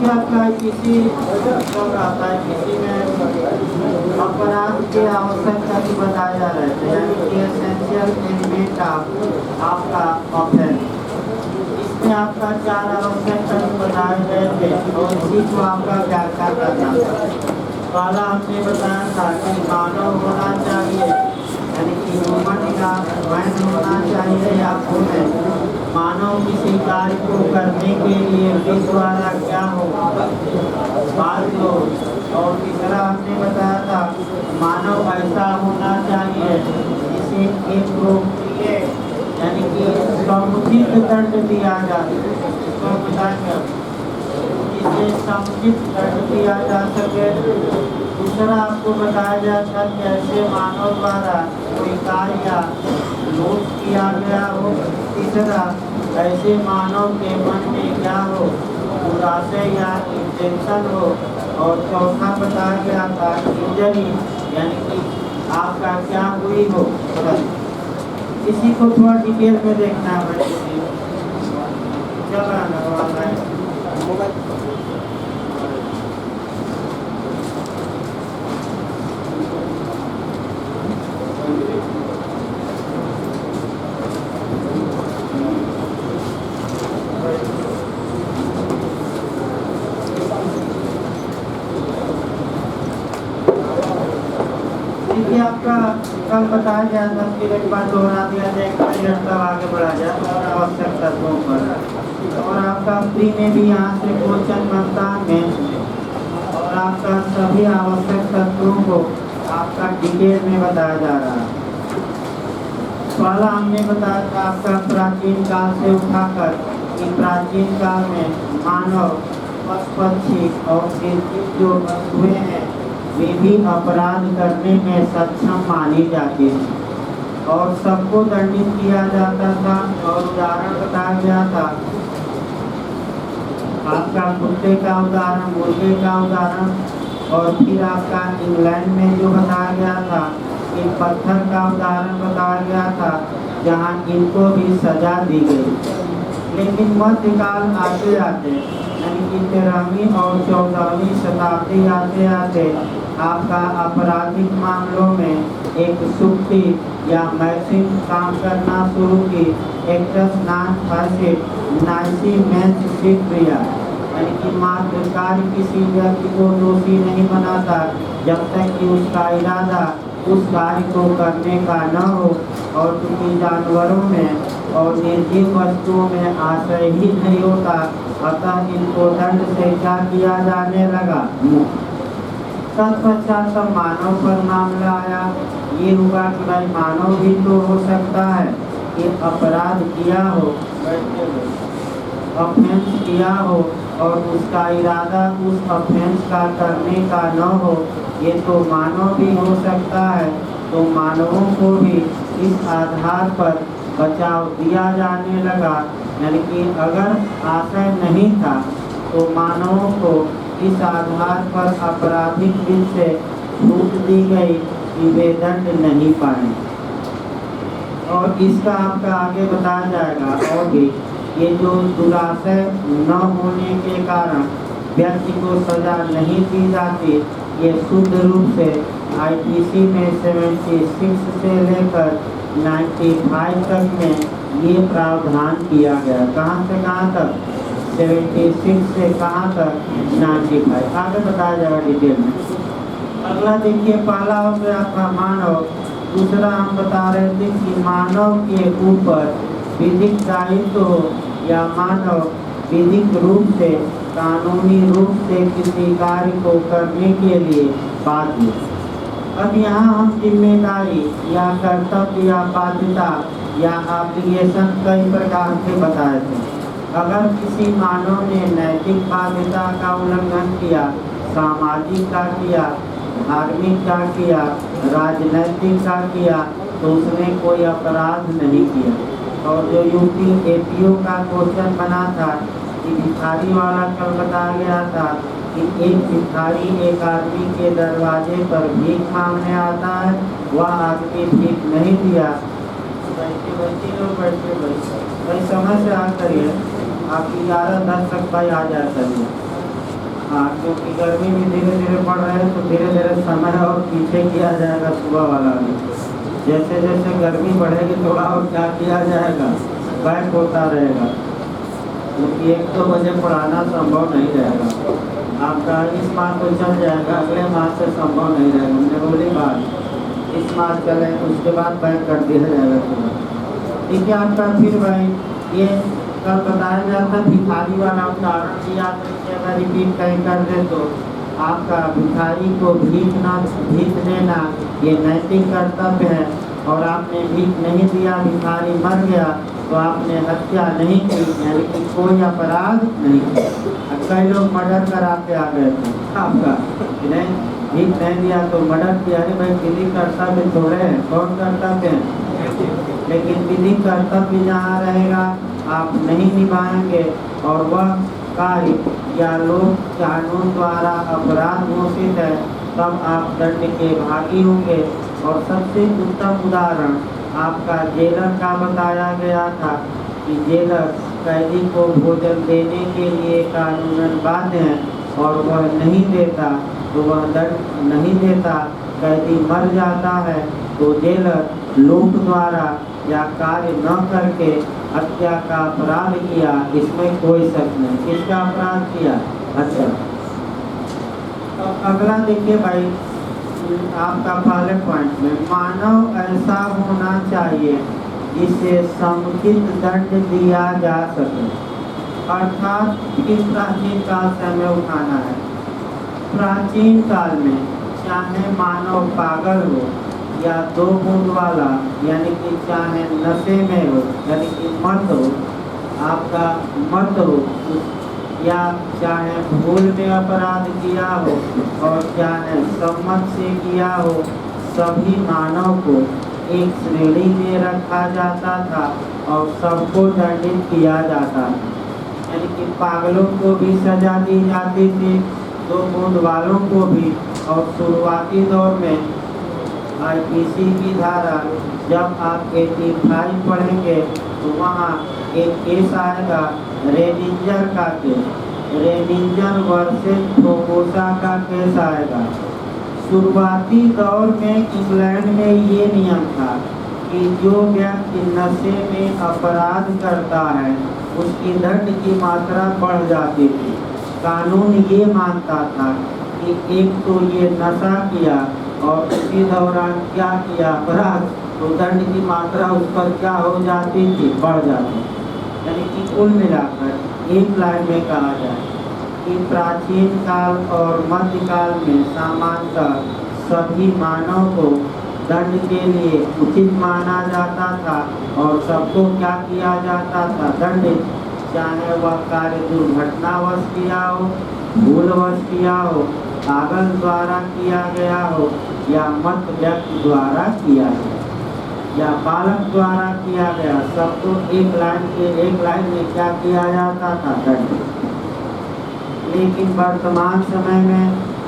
आपका किसी में अपराध के आवश्यकता की बताया जा रहा है, यानी कि एसेंशियल एलिमेंट आपका ऑफेंस। इसमें आपका 4 आवश्यकता बताए गए थे और इसी को आपका व्याख्या करना था। पहला हमने बताया था कि मानव होना चाहिए, यानी कि ह्यूमन या मैन होना चाहिए या वुमेन। मानव किसी कार्य को करने के लिए किस द्वारा क्या होगा, बात हो। और तीसरा हमने बताया था मानव ऐसा होना चाहिए जिसे एक लोकप्रिय, यानी कि समुचित दंड दिया जाए, इसको बताएंगे जिसे समुचित दंड दिया जा सके। दूसरा आपको बताया जाता है कि ऐसे मानव द्वारा कोई कार्य या लोप किया गया हो। तीसरा ऐसे मानव के मन में क्या हो, उदासे या इंटेंशन हो। और चौथा बताया गया था इंजरी, यानी कि आपका क्या हुई हो। इसी को थोड़ा डिटेल में देखना है। चल रहा है आपका कल बताया गया था, फिर एक बार दोहरा दिया जाए, तब आगे बढ़ा जाए और आवश्यक तत्वों पर। और आपका प्री में भी यहाँ से क्वेश्चन बनता है और आपका सभी आवश्यक तत्वों को आपका डिटेल में बताया जा रहा है। पहला हमने बताया था आपका प्राचीन काल से उठाकर कि प्राचीन काल में मानव, पक्षी और जो वस्तुएं हैं वे भी अपराध करने में सक्षम मानी जाती थी और सबको दंडित किया जाता था। और उदाहरण बताया गया था आपका कुत्ते का उदाहरण, मुर्गे का उदाहरण। और फिर आपका इंग्लैंड में जो बताया गया था कि पत्थर का उदाहरण बताया गया था, जहाँ इनको भी सजा दी गई। लेकिन मध्यकाल आते आते, यानी कि 13वीं और 14वीं शताब्दी आते आते आपका आपराधिक मामलों में एक सुक्ति या मैसिंग काम करना शुरू की। एक्टस नॉन फैसिड नाइसी मेंस क्रिया, यानी कि मात्र कार्य किसी व्यक्ति को दोषी नहीं बनाता जब तक कि उसका इरादा उस कार्य को करने का न हो। और चूंकि जानवरों में और निर्जीव वस्तुओं में आश्रय ही नहीं होता, अतः इनको दंड से क्या किया जाने लगा, तत्पश्चात मानव पर मामला आया। ये हुआ कि भाई मानव भी तो हो सकता है कि अपराध किया हो, ऑफेंस किया हो और उसका इरादा उस ऑफेंस का करने का न हो, ये तो मानव भी हो सकता है। तो मानवों को भी इस आधार पर बचाव दिया जाने लगा, यानी कि अगर आशय नहीं था तो मानवों को इस आधार पर आपराधिक बिल से छूट दी गई कि वे दंड नहीं पाए। और इसका आपका आगे बताया जाएगा। और भी ये जो दुराशय न होने के कारण व्यक्ति को सजा नहीं दी जाती, ये शुद्ध रूप से आईपीसी में 76 से लेकर 95 तक में ये प्रावधान किया गया। कहाँ से कहाँ तक, 76 से कहाँ तक, 95। आगे बताया जाएगा डिटेल में। अगला देखिए, पहला हो गया आपका मानव। दूसरा हम बता रहे थे कि मानव के ऊपर विधिक दायित्व हो या मानव विधिक रूप से, कानूनी रूप से किसी कार्य को करने के लिए बाध्य। अब यहाँ हम जिम्मेदारी या कर्तव्य या बाध्यता या ऑब्लिगेशन कई प्रकार के बताए थे। अगर किसी मानव ने नैतिक बाध्यता का उल्लंघन किया, सामाजिक का किया, धार्मिक का किया, राजनैतिक का किया, तो उसने कोई अपराध नहीं किया। और जो यूपी एपीओ का क्वेश्चन बना था कि भिखारी वाला, कल बताया गया था कि एक भिखारी एक आदमी के दरवाजे पर भीख मांगने आता है, वह आदमी भीख नहीं दिया। बैठे भाई समय से आ करिए, आप 11:10 तक भाई आ जाए करिए। हाँ, क्योंकि गर्मी भी धीरे धीरे बढ़ रही है, तो धीरे धीरे समय और पीछे किया जाएगा सुबह वाला भी। जैसे जैसे गर्मी बढ़ेगी थोड़ा और क्या किया जाएगा, बैक होता रहेगा, क्योंकि 1-2 बजे पढ़ाना संभव नहीं रहेगा आपका। इस माह तो चल जाएगा, अगले माह से संभव नहीं रहेगा। हमने बोली बात इस माह चले, उसके बाद बैक कर दिया जाएगा सुबह। ठीक है आपका। फिर भाई ये कल बताया गया था भिखारी वाला उदाहरण की याद रखिए, अगर रिपीट कहीं कर दे तो आपका भिखारी को भीख देना ये नैतिक कर्तव्य है। और आपने भीख नहीं दिया, भिखारी मर गया, तो आपने हत्या नहीं की, यानी कि कोई अपराध नहीं किया। कई लोग मर्डर करा के आ गए थे आपका, नहीं भीख नहीं दिया तो मर्डर किया। अरे भाई विधि कर्तव्य थोड़े हैं, कौन कर्तव्य है, लेकिन विधि कर्तव्य जहाँ रहेगा आप नहीं निभाएंगे और वह कार्य या लोग कानून द्वारा अपराध घोषित है, तब आप दंड के भागी होंगे। और सबसे उत्तम उदाहरण आपका जेलर का बताया गया था कि जेलर कैदी को भोजन देने के लिए कानूनन बाध्य है और वह नहीं देता तो वह दंड नहीं देता, कैदी मर जाता है तो जेलर लोक द्वारा या कार्य न करके हत्या का अपराध किया, इसमें कोई शक नहीं। किसका अपराध किया? अच्छा, तो अगला देखिए भाई आपका पहले पॉइंट में, मानव ऐसा होना चाहिए जिसे समुचित दंड दिया जा सके। अर्थात किस प्राचीन काल से हमें उठाना है। प्राचीन काल में चाहे मानव पागल हो या 2 बूंद वाला, यानी कि चाहे नशे में हो, यानी कि मत हो, आपका मत हो, या चाहे भूल में अपराध किया हो और चाहे सम्मत से किया हो, सभी मानव को एक श्रेणी में रखा जाता था और सबको दंडित किया जाता था। यानी कि पागलों को भी सजा दी जाती थी, 2 बूंद वालों को भी। और शुरुआती दौर में IPC की धारा जब आप 85 पढ़ेंगे तो वहाँ एक केस आएगा रेनिंजर का केस, रेनिंजर वर्सेस प्रोपोसा का केस आएगा। शुरुआती दौर में इंग्लैंड में ये नियम था कि जो व्यक्ति नशे में अपराध करता है उसकी दंड की मात्रा बढ़ जाती थी। कानून ये मानता था कि एक तो ये नशा किया और उसी दौरान क्या किया अपराध, तो दंड की मात्रा उस पर क्या हो जाती थी, बढ़ जाती। यानी कि कुल मिलाकर एक लाइन में कहा जाए कि प्राचीन काल और मध्यकाल में सामान्यतः सभी मानव को दंड के लिए उचित माना जाता था और सबको क्या किया जाता था, दंडित। चाहे वह कार्य दुर्घटनावश किया हो, भूलवश किया हो, पागल द्वारा किया गया हो या मत व्यक्ति द्वारा किया गया या बालक द्वारा किया गया, सबको एक लाइन में क्या किया जाता था, दंड। लेकिन वर्तमान समय में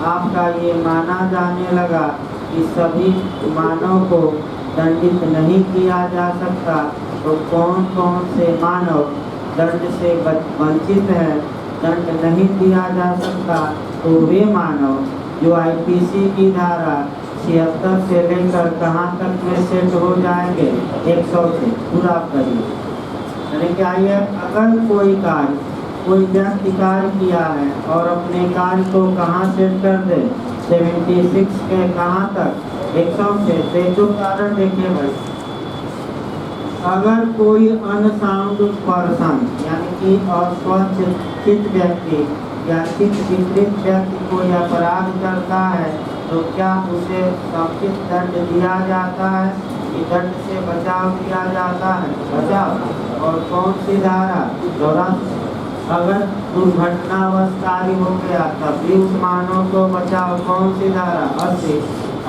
आपका ये माना जाने लगा कि सभी मानव को दंडित नहीं किया जा सकता। तो कौन कौन से मानव दंड से वंचित है, दंड नहीं दिया जा सकता, तो वे मानव जो IPC की धारा 76 से लेकर कहाँ तक में सेट हो जाएंगे, 100 से पूरा करिए। यानी कि आइए, अगर कोई व्यक्ति कार्य किया है और अपने कार्य को कहाँ सेट कर दे, 76 के कहाँ तक, 100 से। तो कारण देखिए भाई, अगर कोई अनसाउंड पर्सन यानी कि अस्वचित व्यक्ति या चित्त विपरीत व्यक्ति कोई अपराध करता है तो क्या उसे समुचित दंड दिया जाता है कि दंड से बचाव किया जाता है, बचाव। और कौन सी धारा, 84। अगर दुर्घटनावश कार्य हो गया तब भी उस मानव को बचाव, कौन सी धारा, 80।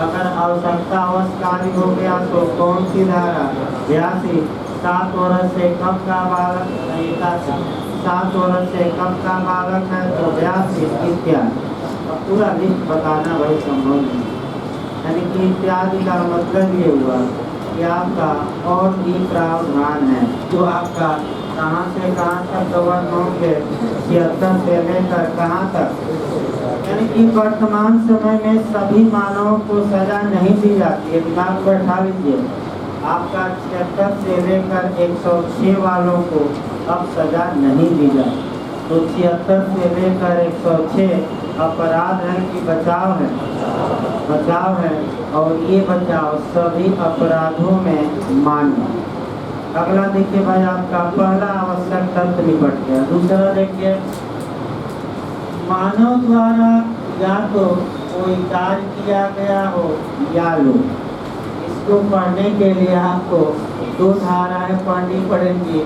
अगर आवश्यकतावश कार्य हो गया तो कौन सी धारा, 82। 7 वर्ष से कम का बालक, 7 वर्ष से कम का बालक है तो 82 इत्यादि। अब पूरा लिस्ट बताना भाई संभव नहीं। यानी कि इत्यादि का मतलब ये हुआ कि आपका और भी प्रावधान है जो आपका कहाँ से कहाँ तक कवर होंगे, 76 से लेकर कहाँ तक यानी कि वर्तमान समय में सभी मानवों को सजा नहीं दी जाती है। दिमाग में बैठा लीजिए, आपका 76 से लेकर 106 वालों को अब सजा नहीं दी जाती। तो 76 से लेकर 106 अपराध है कि बचाव है? बचाव है। और ये बचाव सभी अपराधों में मान्य। अगला देखिए भाई, आपका पहला आवश्यक तत्व निपट गया। दूसरा देखिए, मानव द्वारा या तो कोई कार्य किया गया हो या लोग। इसको पढ़ने के लिए आपको दो धाराएं पढ़नी पड़ेंगी,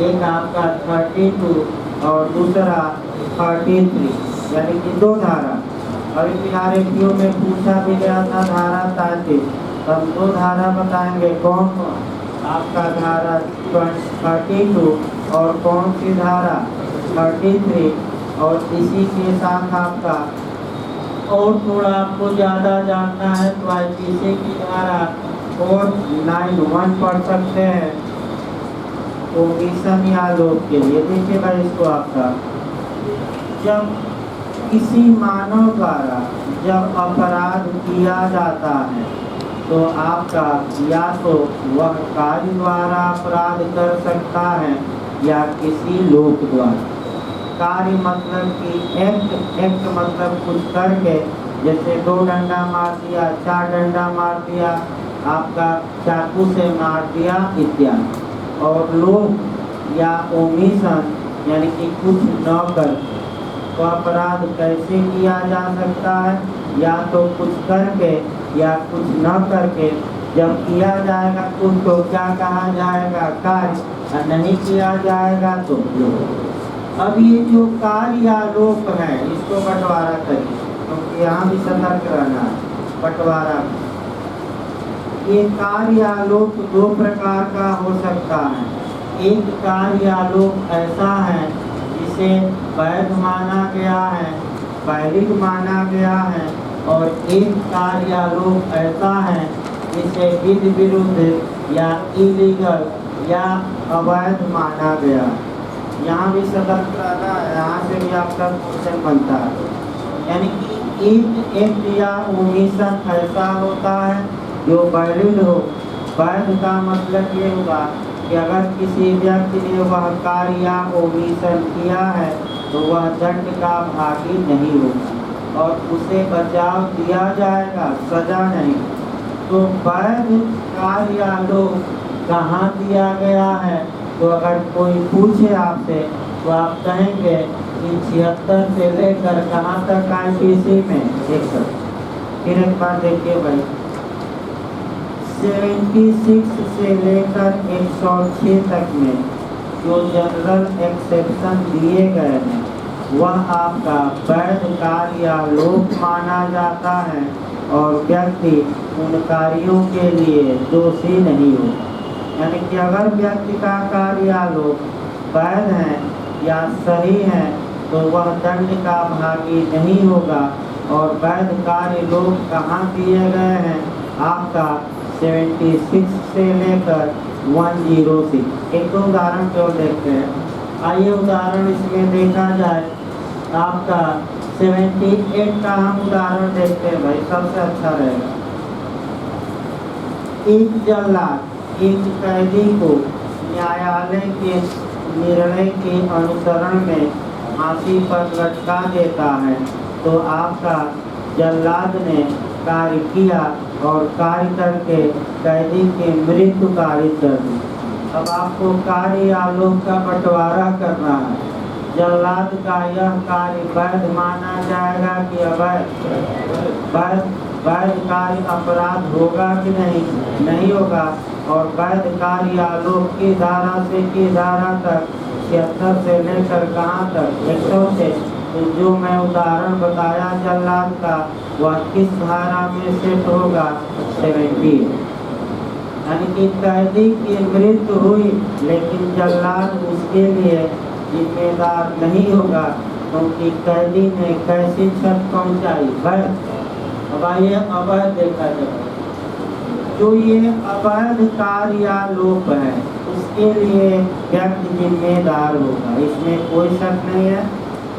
एक आपका 32 और दूसरा 33, यानी कि दो धारा। अभी फिलहाल रेडियो में पूछा भी गया था धारा 33, हम दो धारा बताएंगे कौन कौन। आपका धारा 32 और कौन सी धारा 33। और इसी के साथ आपका और थोड़ा आपको ज़्यादा जानना है तो IPC की धारा 491 पढ़ सकते हैं ओमिशन या लोभ के लिए। देखिए भाई, इसको आपका जब किसी मानव द्वारा जब अपराध किया जाता है तो आपका या तो वह कार्य द्वारा अपराध कर सकता है या किसी लोक द्वारा। कार्य मतलब कि एक्ट मतलब कुछ करके, जैसे 2 डंडा मार दिया, 4 डंडा मार दिया, आपका चाकू से मार दिया इत्यादि। और लोभ या ओमिशन यानी कि कुछ न कर, तो अपराध कैसे किया जा सकता है? या तो कुछ करके या कुछ न करके। जब किया जाएगा कुछ तो क्या कहा जाएगा? कार्य, और नहीं किया जाएगा तो लोभ। अब ये जो कार्य या लोप है, इसको बंटवारा करिए, क्योंकि यहाँ भी सतर्क रहना है। बंटवारा, ये कार्य या लोप दो प्रकार का हो सकता है। एक कार्य या लोप ऐसा है जिसे वैध माना गया है, वैलिड माना गया है, और एक कार्य या लोप ऐसा है जिसे विधि विरुद्ध या इलीगल या अवैध माना गया। यहाँ भी सतर्क रहना है, यहाँ से भी आपका क्वेश्चन बनता है। यानी कि एक एक्ट या ओमिशन ऐसा होता है जो वैलिड हो। वैध का मतलब ये होगा कि अगर किसी व्यक्ति ने वह कार्य या ओमिशन किया है तो वह दंड का भागी नहीं होगा और उसे बचाव दिया जाएगा, सजा नहीं। तो वैध कार्य या लोप कहाँ दिया गया है? तो अगर कोई पूछे आपसे तो आप कहेंगे कि 76 से लेकर कहाँ तक IPC में 100। फिर एक बार देखिए भाई, 76 से लेकर 106 तक में जो जनरल एक्सेप्शन दिए गए हैं वह आपका वैध कार्य या लोप माना जाता है और व्यक्ति उन कार्यों के लिए दोषी नहीं होगा। यानी कि अगर व्यक्ति का कार्य या लोप वैध है या सही है तो वह दंड का भागी नहीं होगा। और वैध कार्य लोप कहाँ दिए गए हैं? आपका 76 से लेकर 106। एक दो उदाहरण क्यों देखते हैं, आइए उदाहरण इसमें देखा जाए। आपका 78 का हम उदाहरण देखते हैं भाई, सबसे अच्छा रहेगा। एक जल्लाद एक कैदी को न्यायालय के निर्णय के अनुसरण में फांसी पर लटका देता है तो आपका जल्लाद ने कार्य किया और कार्य करके कैदी की मृत्यु कारित कर दी। अब आपको कार्य या लोप का बंटवारा करना है। जल्लाद का यह कार्य वैध माना जाएगा कि अवैध? वैध कार्य अपराध होगा कि नहीं? नहीं होगा। और वैध कार्य या लोप की धारा से की धारा तक 76 से लेकर कहाँ तक? 100 से। तो जो मैं उदाहरण बताया जल्लाद का, वह किस धारा में सेट होगा? 70। यानी कि कैदी की मृत्यु हुई लेकिन जल्लाद उसके लिए जिम्मेदार नहीं होगा क्योंकि कैदी ने कैसी क्षत पहुंचाई? वैध। अब आइए अवैध देखा जाए। जो ये अवैध कार्य या लोप है उसके लिए व्यक्ति जिम्मेदार होगा, इसमें कोई शक नहीं है।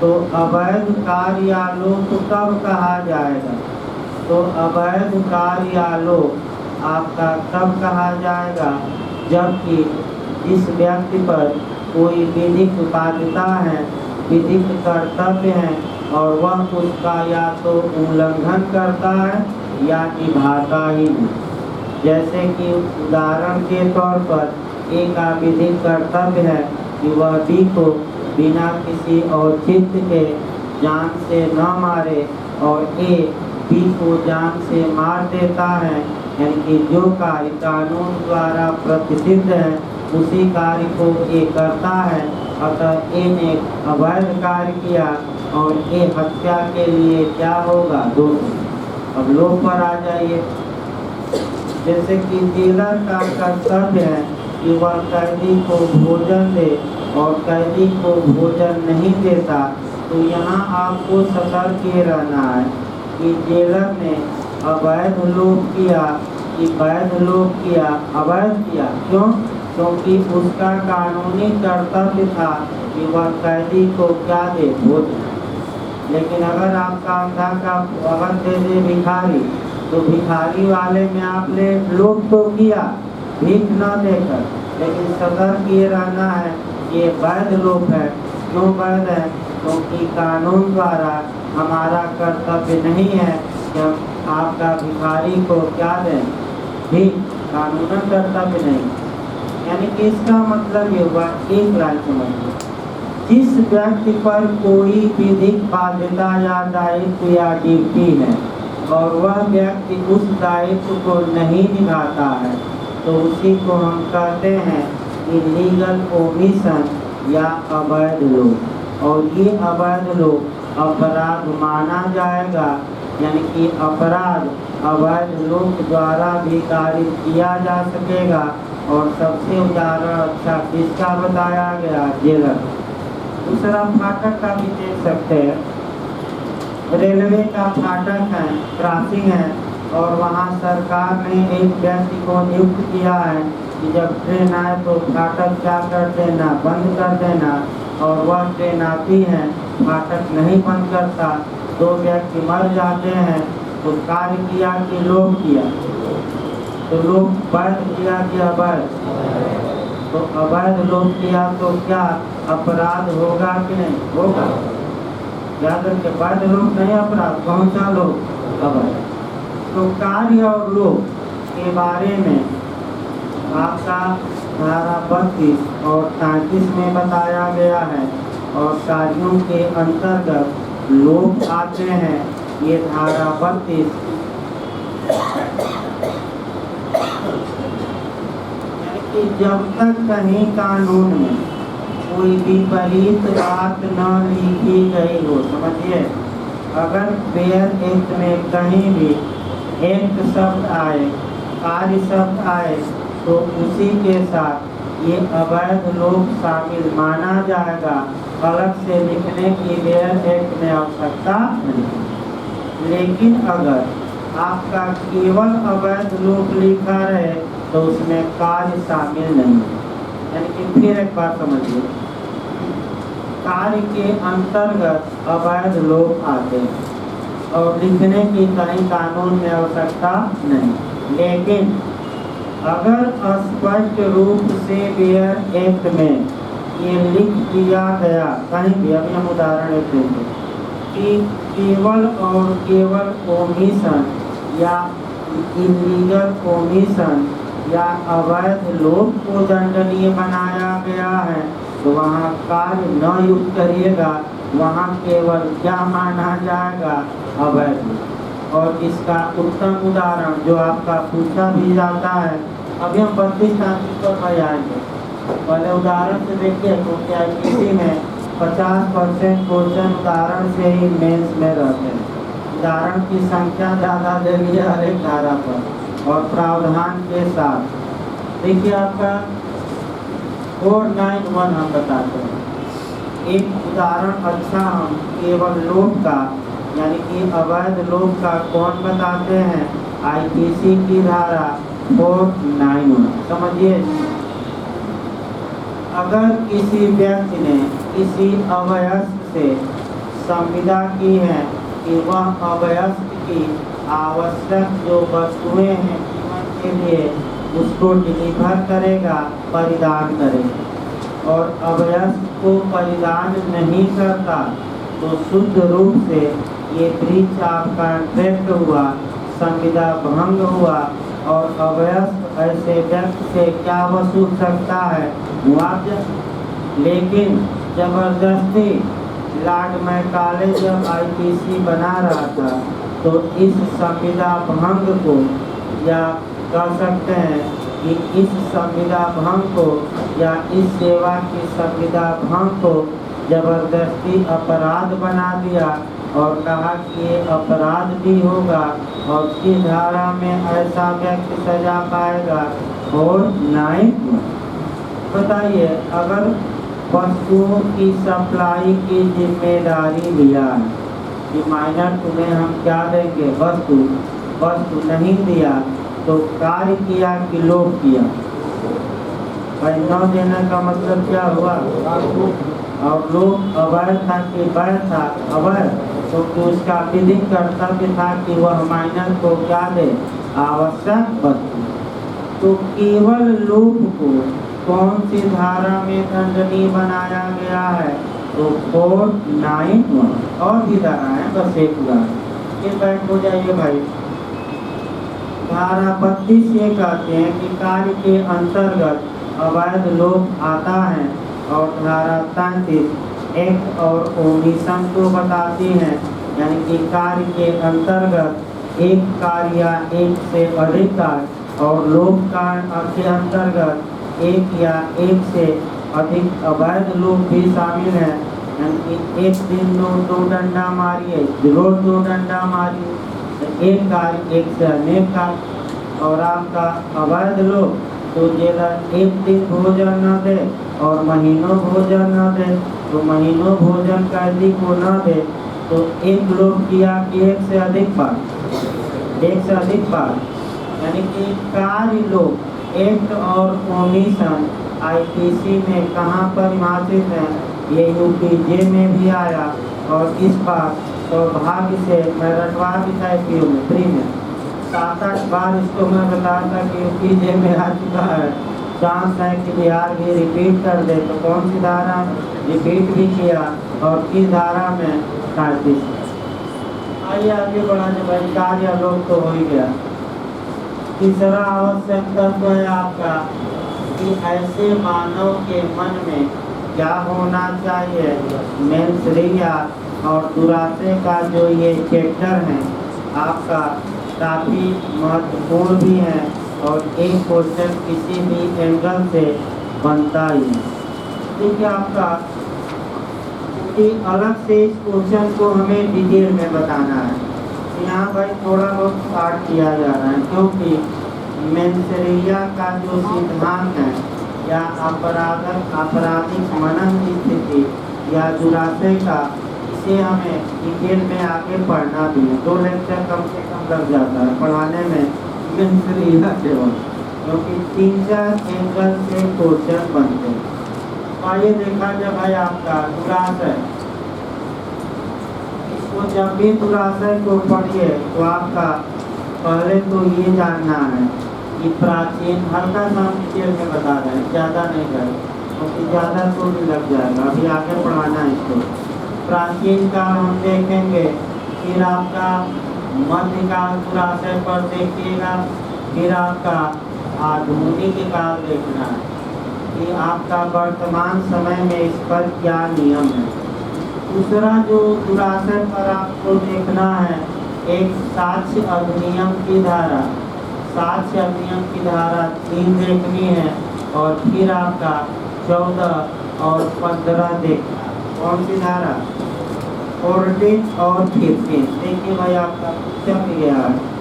तो अवैध कार्य या लोक कब कहा जाएगा? तो अवैध कार्य या लोक आपका तब कहा जाएगा जबकि इस व्यक्ति पर कोई विधिक बाध्यता है, विधिक कर्तव्य है और वह उसका या तो उल्लंघन करता है या निभाता ही नहीं। जैसे कि उदाहरण के तौर पर एक विधिक कर्तव्य है कि वह बी को बिना किसी औचित्य के जान से न मारे और ए बी को जान से मार देता है, यानी कि जो कार्य कानून द्वारा प्रतिषिद्ध है उसी कार्य को ए करता है। अतः ए ने अवैध कार्य किया और ए हत्या के लिए क्या होगा? दोषी। अब लोक पर आ जाइए। जैसे कि जेलर का कर्तव्य है कि वह कैदी को भोजन दे और कैदी को भोजन नहीं देता, तो यहाँ आपको सतर्क रहना है कि जेलर ने अवैध लोप किया कि वैध लोप किया? अवैध किया। क्यों? क्योंकि उसका कानूनी कर्तव्य था कि वह कैदी को क्या दे? भोजन। लेकिन अगर आपका अंधा का अगर दे दे भिखारी, तो भिखारी वाले में आपने लोप तो किया भीख न देकर, लेकिन सतर्क ये रहना है कि ये वैध लोप है। क्यों वैध है? क्योंकि कानून द्वारा हमारा कर्तव्य नहीं है कि हम आपका भिखारी को क्या दें? भीख। कानूनन कर्तव्य नहीं। यानी कि इसका मतलब ये हुआ, एक लाइन समझिए, जिस व्यक्ति पर कोई विधिक बाध्यता या दायित्व या ड्यूटी है और वह व्यक्ति उस दायित्व को नहीं निभाता है, तो उसी को हम कहते हैं इलीगल ओमिशन या अवैध लोप। और ये अवैध लोप अपराध माना जाएगा, यानी कि अपराध अवैध लोप द्वारा भी कारित किया जा सकेगा। और सबसे उदाहरण अच्छा किसका बताया गया? जेलर। दूसरा फाटक का भी देख सकते हैं। रेलवे का फाटक है, क्रॉसिंग है, और वहाँ सरकार ने एक व्यक्ति को नियुक्त किया है कि जब ट्रेन आए तो फाटक क्या कर देना? बंद कर देना। और वह ट्रेन आती है, फाटक नहीं बंद करता, 2 व्यक्ति मर जाते हैं। तो कार्य किया कि लोप किया? तो लोप वैध किया कि अवैध? तो अवैध लोप किया तो क्या अपराध होगा कि नहीं? होगा। याद रखिए, वैध लोप नहीं अपराध, कौन सा लोप? अवैध। तो कार्य और लोप के बारे में आपका धारा 32 और 33 में बताया गया है। और कार्यों के अंतर्गत लोप आते हैं। ये धारा 32 कि जब तक कहीं कानून में कोई विपरीत बात न लिखी गई हो, समझिए, अगर फेयर एक्ट में कहीं भी एक्ट शब्द आए, कार्य शब्द आए, तो उसी के साथ ये अवैध लोप शामिल माना जाएगा। अलग से लिखने की फेयर एक्ट में आवश्यकता नहीं। लेकिन अगर आपका केवल अवैध लोप लिखा रहे तो उसमें कार्य शामिल नहीं है। यानी कि फिर एक बात समझिए, कार्य के अंतर्गत अवैध लोप आते हैं और लिखने की कहीं कानून में आवश्यकता नहीं। लेकिन अगर स्पष्ट रूप से फेयर एक्ट में ये लिख दिया गया कहीं भी, अभी हम उदाहरण देंगे कि केवल और केवल ओमिशन या इलीगल ओमिशन या अवैध लोप को दंडनीय बनाया गया है, तो वहाँ कार्य न युक्त करिएगा, वहाँ केवल क्या माना जाएगा? अवैध। और इसका उत्तम उदाहरण जो आपका पूछा भी जाता है, अभी हम 32 पर आएंगे। पहले उदाहरण से देखिए, क्योंकि आईपीसी में 50% क्वेश्चन उदाहरण से ही मेंस में रहते हैं। उदाहरण की संख्या ज़्यादा दे दी है हर एक धारा पर और प्रावधान के साथ। देखिए आपका 491 हम बताते हैं। एक उदाहरण अच्छा हम केवल लोप का, यानी कि अवैध लोप का कौन बताते हैं? आईपीसी की धारा 491। समझिए, अगर किसी व्यक्ति ने किसी अवयस्क से संविदा की है कि वह अवयस्क की आवश्यक जो वस्तुएं हैं जीवन के लिए उसको डिलीवर करेगा, परिधान करेगा। और अवयस्क को परिधान नहीं करता तो शुद्ध रूप से ये ब्रीच ऑफ कॉन्ट्रैक्ट हुआ, संविदा भंग हुआ। और अवयस्क ऐसे व्यक्ति से क्या वसूल सकता है? मुआवजा। लेकिन जबरदस्ती लॉर्ड मैकाले जब आईपीसी बना रहा था तो इस संविदा भंग को, या कह सकते हैं कि इस संविदा भंग को या इस सेवा की संविदा भंग को जबरदस्ती अपराध बना दिया और कहा कि ये अपराध भी होगा और किस धारा में ऐसा व्यक्ति सजा पाएगा? और 9। बताइए, अगर वस्तुओं की सप्लाई की जिम्मेदारी लिया है कि माइनर तुम्हें हम क्या देंगे, वस्तु नहीं दिया तो कार्य किया कि लोभ किया? भाई न देने का मतलब क्या हुआ? और लोग अवैध था कि वैध था? अवैध, क्योंकि उसका विधिक कर्तव्य था कि वह माइनर को क्या दे? आवश्यक वस्तु। तो केवल लोभ को कौन सी धारा में दंडनीय बनाया गया है? तो 491 और भी धारा है, बस एक उदाहरण। फिर बैठ हो जाइए भाई। धारा 32 ये कहते हैं कि कार्य के अंतर्गत अवैध लोभ आता है। और धारा 33 एक्ट और ओमिशन को बताती है, यानी कि कार्य के अंतर्गत एक कार्य या एक से अधिक कार्य, और लोभ कार्य के अंतर्गत एक या एक से अधिक अवैध लोभ भी शामिल है। यानी कि एक दिन दो डंडा मारिए, रोज 2 डंडा मारिए, एक कार्य एक से अनेक कार्य। और आपका अवैध लोभ तो जेलर एक दिन भोजन न दे और महीनों भोजन न दे, तो महीनों भोजन कैदी को न दे, तो एक लोभ किया कि एक से अधिक बार, यानी कि कार्य लोभ एक्ट और ओमिशन आईपीसी में कहाँ परिभाषित है? ये यूपीजे में भी आया। और इस बार सौभाग्य से मैं रटवा भी था पीओ में फ्री में 7-8 बार इसको मैं बताया था कि यूपीजे में आ चुका है। चांस है कि बिहार भी रिपीट कर दे, तो कौन सी धारा रिपीट भी किया और किस धारा में? 37। आइए आगे बढ़ाने भाई। कार्य लोग तो हो ही गया। तीसरा आवश्यक तत्व है आपका कि ऐसे मानव के मन में क्या होना चाहिए? मेंसरिया और दुरासे का जो ये चैप्टर है आपका काफ़ी महत्वपूर्ण भी है और एक क्वेश्चन किसी भी एंगल से बनता ही है। देखिए आपका कि अलग से इस क्वेश्चन को हमें डिटेल में बताना है। यहाँ भाई थोड़ा बहुत स्टार्ट किया जा रहा है, क्योंकि मेंसरिया का जो सिद्धांत है या आपराधिक मनन की स्थिति या दुरासे का, इसे हमें डिटेल में आगे पढ़ना भी है। 2 लेक्चर कम से कम लग जाता है पढ़ाने में मेंसरिया केवल, क्योंकि 3-4 एंगल से क्वेश्चन बनते हैं। आइए देखा जाए भाई आपका दुराशय। इसको जब भी दुराशय को पढ़िए तो आपका पहले तो ये जानना है कि प्राचीन, हल्का सा डिटेल में बता रहे हैं, ज़्यादा नहीं कर, क्योंकि ज़्यादा तो भी लग जाएगा। अभी आगे पढ़ाना है इसको। प्राचीन काल हम देखेंगे, फिर आपका मध्यकाल दुराशय पर देखिएगा, फिर आपका आधुनिक काल देखना है कि आपका वर्तमान समय में इस पर क्या नियम है। दूसरा जो दुराशय पर आपको देखना है, एक साक्ष्य अधिनियम की धारा, साक्ष्य अधिनियम की धारा 3 देखनी है, और फिर आपका 14 और 15 देखना। कौन सी धारा? 14 और 15। देखिए भाई आपका पूछा भी गया है।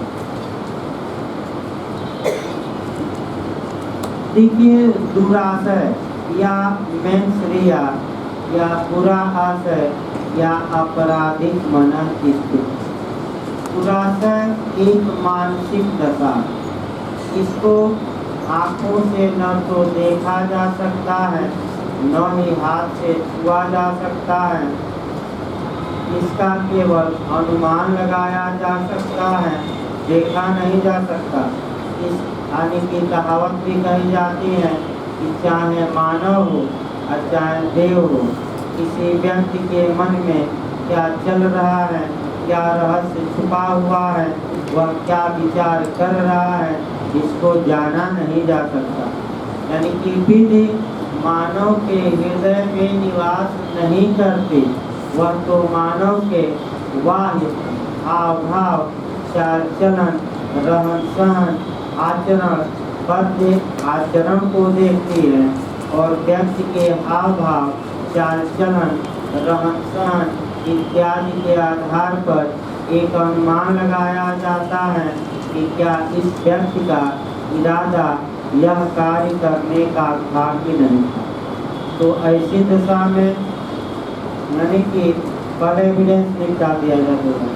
देखिए दुराशय या मेंसरिया या बुरा आशय या आपराधिक मनन की स्थिति। दुराशय एक मानसिक दशा, इसको आंखों से न तो देखा जा सकता है, न ही हाथ से छुआ जा सकता है। इसका केवल अनुमान लगाया जा सकता है, देखा नहीं जा सकता। इस यानी कि कहावत भी कही जाती है कि चाहे मानव हो और चाहे देव हो, किसी व्यक्ति के मन में क्या चल रहा है, क्या रहस्य छुपा हुआ है, वह क्या विचार कर रहा है, इसको जाना नहीं जा सकता। यानी कि विधि मानव के हृदय में निवास नहीं करती, वह तो मानव के बाह्य हाव भाव, चाल चलन, रहन सहन, आचरण बद्ध आचरण को देखती है और व्यक्ति के हाव भाव, चाल चलन, रहन सहन इत्यादि के आधार पर एक अनुमान लगाया जाता है कि क्या इस व्यक्ति का इरादा यह कार्य करने का था कि नहीं। तो ऐसी दशा में यानी कि पहले एविडेंस निपटा दिया जाता है।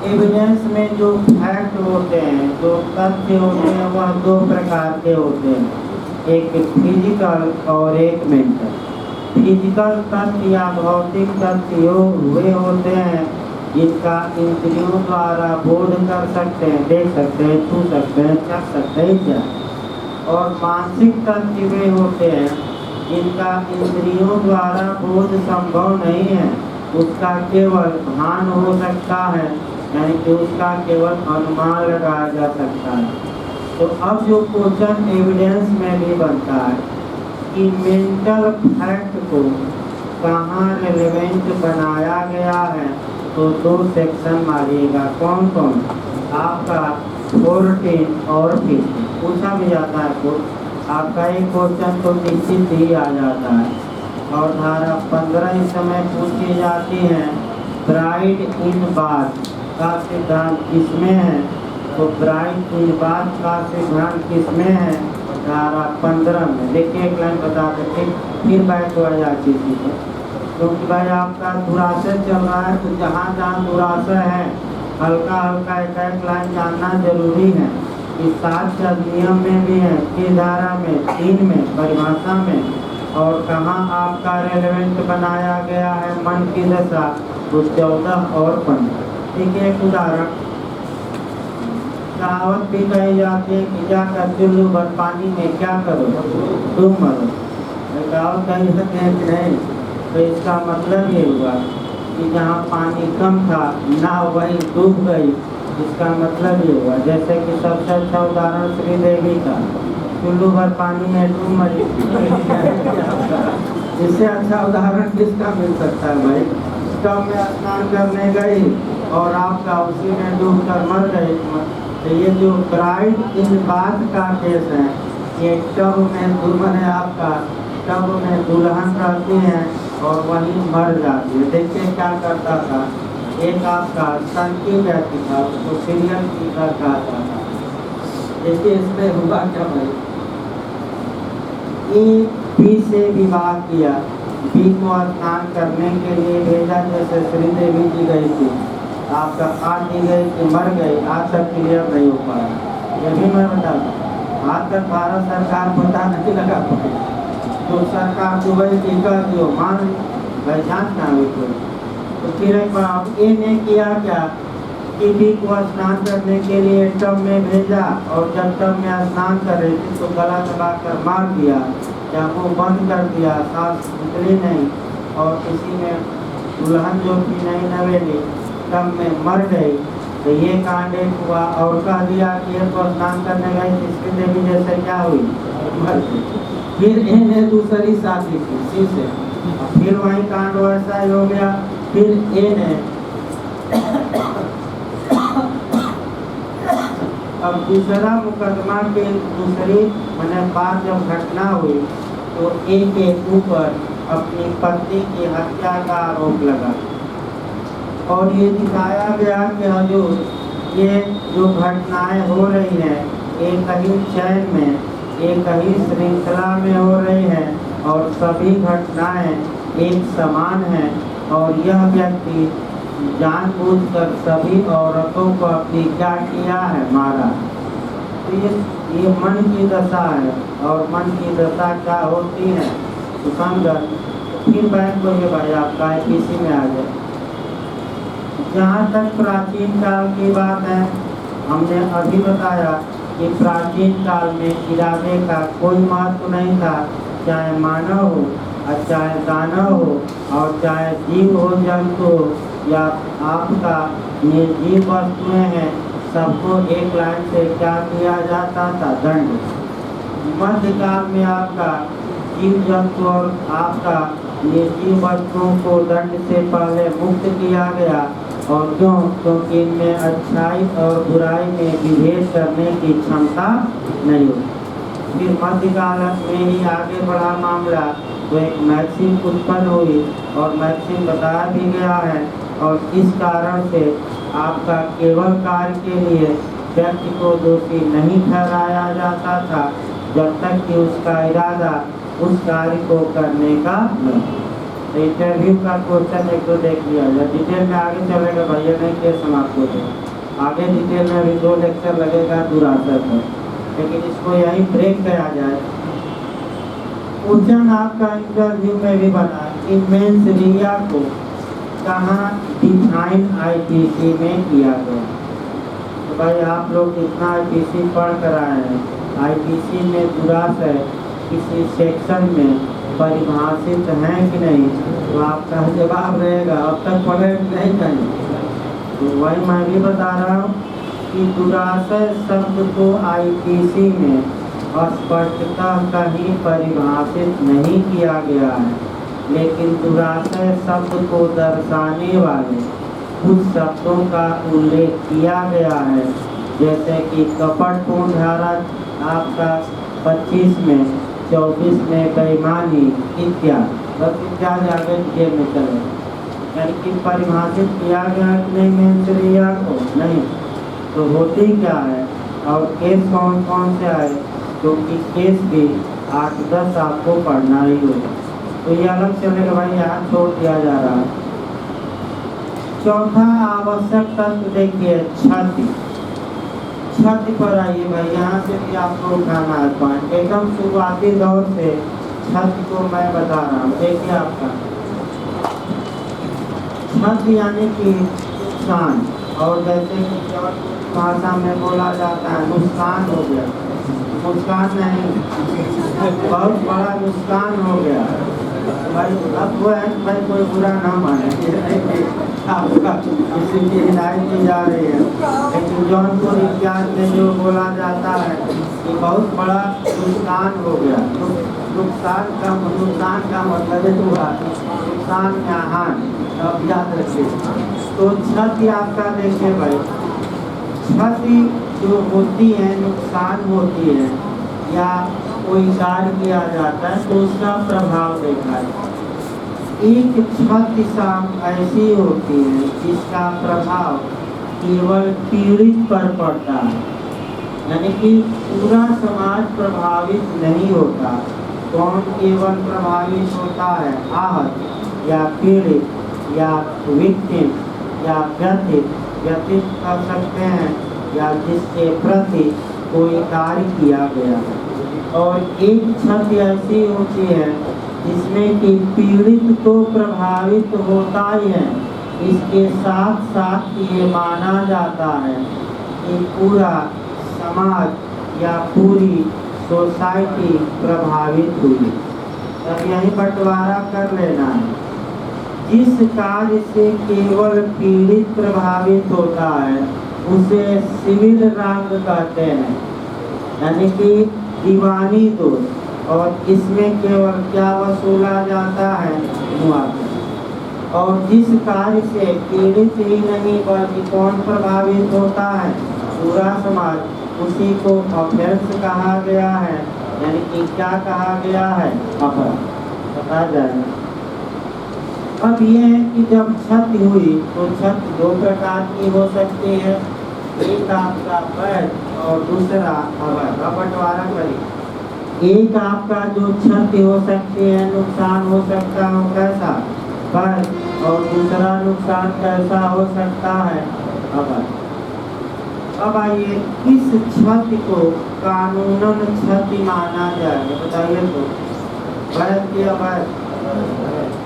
एविडेंस में जो फैक्ट होते हैं, जो तथ्य होते हैं, वह दो प्रकार के होते हैं, एक फिजिकल और एक मेंटल। फिजिकल तथ्य या भौतिक तथ्य वे होते हैं जिनका इंद्रियों द्वारा बोध कर सकते हैं, देख सकते हैं, छू सकते हैं, चख सकते हैं इत्यादि। और मानसिक तथ्य वे होते हैं जिनका इंद्रियों द्वारा बोध संभव नहीं है, उसका केवल भान हो सकता है, यानी कि उसका केवल अनुमान लगाया जा सकता है। तो अब जो क्वेश्चन एविडेंस में भी बनता है कि मेंटल फैक्ट को कहाँ रेलेवेंट बनाया गया है, तो दो सेक्शन मारिएगा। कौन कौन? आपका 14 और 15 पूछा भी जाता है कुछ, आपका एक क्वेश्चन तो निश्चित ही आ जाता है। और धारा 15 इस समय पूछी जाती है, ब्राइड इन बात का सिद्धांत किसमें है? तो ब्राइड इन बात का सिद्धांत किसमें है? धारा 15 में। देखिए एक लाइन बता देते फिर बैक हो जाती थी, क्योंकि भाई आपका दुराशय चल रहा है, तो जहाँ जहाँ दुराशय है हल्का हल्का एक एक लाइन जानना जरूरी है। इस 7 अधिनियम में भी है, किस धारा में? 3 में परिभाषा में। और कहाँ आपका रेलेवेंट बनाया गया है मन की दशा, तो 14 और 15। देखिए एक उदाहरण, कहावत भी कही जाती है कि क्या कर चुल्लू भर पानी में क्या करो, तुम मरो। कहावत कही जाती है कि नहीं, तो इसका मतलब ये हुआ कि जहाँ पानी कम था नाव वही डूब गई। इसका मतलब ये हुआ, जैसे कि सबसे अच्छा उदाहरण श्रीदेवी का, चुल्लू भर पानी में डूब मरी। इससे अच्छा उदाहरण किसका मिल सकता है भाई? टब में स्नान करने गई और आपका उसी में डूब कर मर गई। तो ये जो ब्राइड इन बात का केस है, ये टब में दुल्हन है, आपका टब में दुल्हन रहती है और वही मर जाती है। देखिए क्या करता था, एक आपका सनकी व्यक्ति था, उसको सीरियल किलर कहता था। देखिए इसमें हुआ क्या भाई, ए बी से विवाह किया, बी को स्नान करने के लिए भेजा, जैसे श्रीदेवी जी गई थी, आपका आज दी गई कि मर गई, आज तक क्लियर नहीं हो पाया। ये भी मैं बताता, आज तक भारत सरकार पता नहीं लगा पाई। तो सरकार दुबई की कर दियो मान भाई जांच ना हुई कोई। तो फिर एक बार अब ए ने किया क्या कि बी को स्नान करने के लिए टब में भेजा, और जब टब में स्नान कर रही थी तो गला दबाकर मार दिया या मुँह बंद कर दिया, सांस निकली नहीं, और किसी में दुल्हन जो थी नई नवेली तब में मर गई। तो ये कांड एक हुआ। और कह दिया कि ये तो स्नान करने गई थी, इसकी देवी जैसे क्या हुई, मर गई। फिर इन्हें दूसरी शादी की सी से, फिर वही कांड वैसा ही हो गया। फिर ए ने अब दूसरा मुकदमा के दूसरी मैंने बात जब घटना हुई तो ए के ऊपर अपनी पत्नी की हत्या का आरोप लगा, और ये दिखाया गया कि हजूर ये जो घटनाएं हो रही हैं, एक कहीं चैन में, एक कहीं श्रृंखला में हो रही है, और सभी घटनाएं एक समान हैं, और यह व्यक्ति जानबूझकर सभी औरतों को अपनी क्या किया है, मारा। तो ये मन की दशा है, और मन की दशा क्या होती है तो समझ। फिर बैंक को ये भाई आपका IPC में आ जाए, जहाँ तक प्राचीन काल की बात है, हमने अभी बताया कि प्राचीन काल में इरादे का कोई महत्व नहीं था, चाहे मानव हो और चाहे दानव हो और चाहे जीव हो जंतु हो या आपका निर्जीव वस्तुएं हैं, सबको एक लाइन से क्या किया जाता था? दंड। मध्यकाल में आपका जीव जंतु और आपका निर्जीव वस्तुओं को दंड से पहले मुक्त किया गया। और क्यों? क्योंकि इनमें अच्छाई और बुराई में विभेद करने की क्षमता नहीं होती। फिर मध्यकाल में ही आगे बढ़ा मामला, तो एक मैक्सिम उत्पन्न हुई और मैक्सिम बताया भी गया है। और इस कारण से आपका केवल कार्य के लिए व्यक्ति को दोषी नहीं ठहराया जाता था, जब तक कि उसका इरादा उस कार्य को करने का न। तो इंटरव्यू का क्वेश्चन एक दो देख लिया जाए, डिटेल में आगे चलेगा भैया, नहीं केस समाप्त हो जाए। आगे डिटेल में अभी 2 लेक्चर लगेगा दुरासत है, लेकिन इसको यही ब्रेक किया जाए। क्वेश्चन आपका इंटरव्यू में भी बना कि मेंस रिया को कहाँ डिफाइन आईपीसी में किया गया। तो भाई आप लोग इतना आईपीसी पढ़ कर आए हैं, आईपीसी में दुराशय किसी सेक्शन में परिभाषित है कि नहीं? तो आपका जवाब रहेगा अब तक पढ़े नहीं कहीं। तो वही मैं भी बता रहा हूँ कि दुराशय शब्द को आईपीसी में स्पष्टता कहीं परिभाषित नहीं किया गया है, लेकिन दुराशय शब्द को दर्शाने वाले कुछ शब्दों का उल्लेख किया गया है, जैसे कि कपटपूर्ण धारा आपका 25 में, 24 में बेईमानी इत्यादि। बस इत्यादि आगे डिटेल में चले, यानी कि परिभाषित किया गया कि नहीं मेंस रिया को? नहीं। तो होती क्या है और केस कौन कौन से आए? क्योंकि केस भी 8-10 आपको पढ़ना ही होगा, तो ये अलग चलेगा भाई, यहाँ छोड़ दिया जा रहा है। चौथा आवश्यक तत्व देखिए क्षति। क्षति पर आइए भाई, यहाँ से भी आपको उठाना है पॉइंट, एकदम शुरुआती दौर से क्षति को मैं बता रहा हूँ। देखिए आपका क्षति यानी कि नुकसान, और जैसे कि और भाषा में बोला जाता है नुकसान हो गया, नुकसान नहीं, बहुत बड़ा नुकसान हो गया भाई। अब वो है भाई कोई बुरा ना माने, आपका किसी की हिदायत की जा रही है, लेकिन जौनपुर इतिहास में जो बोला जाता है कि बहुत बड़ा नुकसान हो गया। नुकसान का मतलब हुआ नुकसान या हानि, अब याद रखिए। तो क्षति आपका देखिए भाई, क्षति जो होती है, नुकसान होती है या कोई कार्य किया जाता है तो उसका प्रभाव देखा है। एक क्षति ऐसी होती है जिसका प्रभाव केवल पीड़ित पर पड़ता है, यानी कि पूरा समाज प्रभावित नहीं होता। कौन केवल प्रभावित होता है? आहत या पीड़ित या विक्टिम या व्यतीत कर सकते हैं, या जिसके प्रति कोई कार्य किया गया है। और एक क्षति ऐसी होती है जिसमें कि पीड़ित तो प्रभावित होता ही है, इसके साथ साथ ये माना जाता है कि पूरा समाज या पूरी सोसाइटी प्रभावित हुई। तब यही बंटवारा कर लेना है। जिस कार्य से केवल पीड़ित प्रभावित होता है उसे सिविल रंग कहते हैं, यानी कि दीवानी दोष, और इसमें केवल क्या वसूला जाता है? मुआवजा। और जिस कार्य से पीड़ित ही नहीं बल्कि कौन प्रभावित होता है? पूरा समाज, उसी को ऑफेंस कहा गया है, यानी कि क्या कहा गया है? अपराध। बता जाएगा। अब ये है कि जब क्षति हुई तो क्षति 2 प्रकार की हो सकती है, एक आपका वैध और दूसरा अवैध। अब बंटवारा करिए। एक आपका जो क्षति हो सकती है, नुकसान हो सकता है, कैसा? वैध। और दूसरा नुकसान कैसा हो सकता है? अवैध। अब आइए, किस क्षति को कानूनन क्षति माना जाएगा? बताइए तो, वैध या अवैध?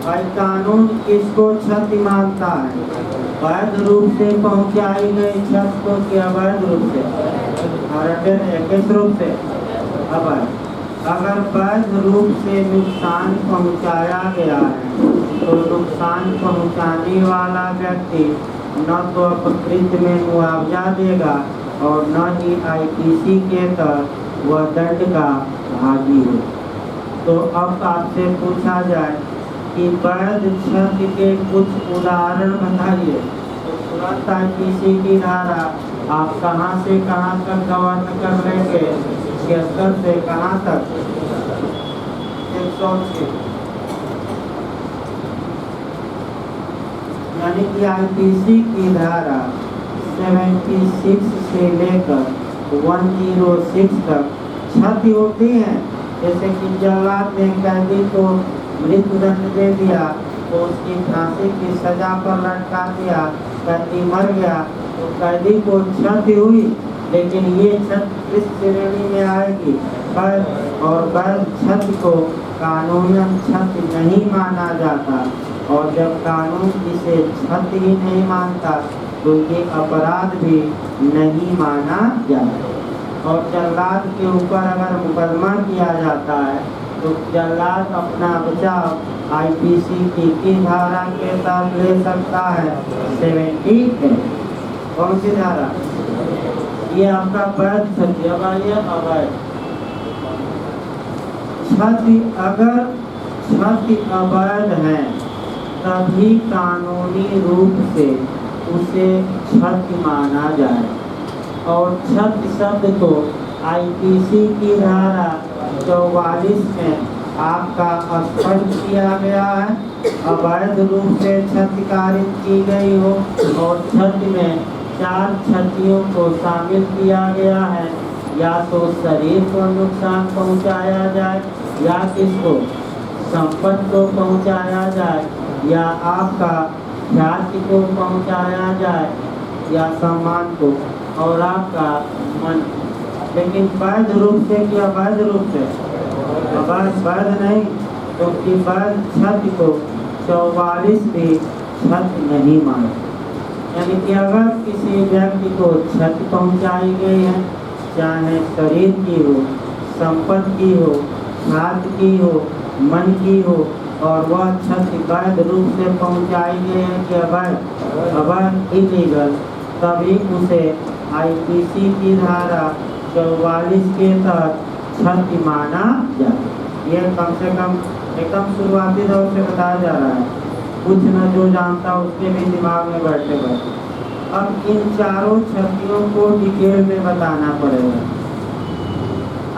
भाई कानून किसको क्षति मानता है? वैध रूप से पहुंचाई गई क्षति को कि अवैध रूप से? किस रूप से? अवैध। अगर वैध रूप से नुकसान पहुंचाया गया है तो नुकसान पहुंचाने वाला व्यक्ति न तो अपकृत्य में मुआवजा देगा और न ही आईपीसी के तहत वह दंड का भागी हो। तो अब आपसे पूछा जाए कि वैध क्षति के कुछ उदाहरण बताइए, तो तुरंत आईपीसी की धारा आप कहाँ से कहाँ तक गवर्न कर लेंगे? 76 से कहाँ तक? 106। यानी कि आईपीसी की धारा 76 से लेकर 106 तक क्षति होती है। जैसे कि जल्लाद ने कैदी को मृत्युदंड दे दिया तो उसकी फांसी की सजा पर लटका दिया, कैदी मर गया तो कैदी को क्षति हुई, लेकिन ये क्षति इस श्रेणी में आएगी वैध, और वैध क्षति को कानूनन क्षति नहीं माना जाता। और जब कानून इसे क्षति ही नहीं मानता तो ये अपराध भी नहीं माना जाता। और जल्लाद के ऊपर अगर मुकदमा किया जाता है तो जल्लाद अपना बचाव आईपीसी की धारा के तहत ले सकता है 78। कौन सी धारा? ये आपका वैध क्षति। अब आइए अवैध क्षति। अगर क्षति अवैध है तभी कानूनी रूप से उसे क्षति माना जाए। और क्षति शब्द को आईपीसी की धारा 44 में आपका स्पष्ट किया गया है। अवैध रूप से क्षति कारित की गई हो और क्षति में 4 क्षतियों को शामिल किया गया है, या तो शरीर को नुकसान पहुंचाया जाए, या किसको? संपत्ति को पहुंचाया जाए, या आपका ख्याति को पहुंचाया जाए, या सम्मान को, और आपका मन। लेकिन वैध रूप से कि अवैध रूप से? वैध नहीं, क्योंकि वैध क्षति को 44 भी क्षति नहीं मानते। यानी कि अगर किसी व्यक्ति को क्षति पहुंचाई गई है, चाहे शरीर की हो, संपत्ति की हो, ख्याति की हो, मन की हो, और वह क्षति वैध रूप से पहुंचाई गई है कि अवैध इलीगल, तभी उसे आईपीसी की धारा 44 के तहत क्षति माना जाए। ये कम से कम एकदम शुरुआती दौर से बताया जा रहा है, कुछ न जो जानता उसके भी दिमाग में बैठे बैठे। अब इन चारों क्षतियों को डिटेल में बताना पड़ेगा।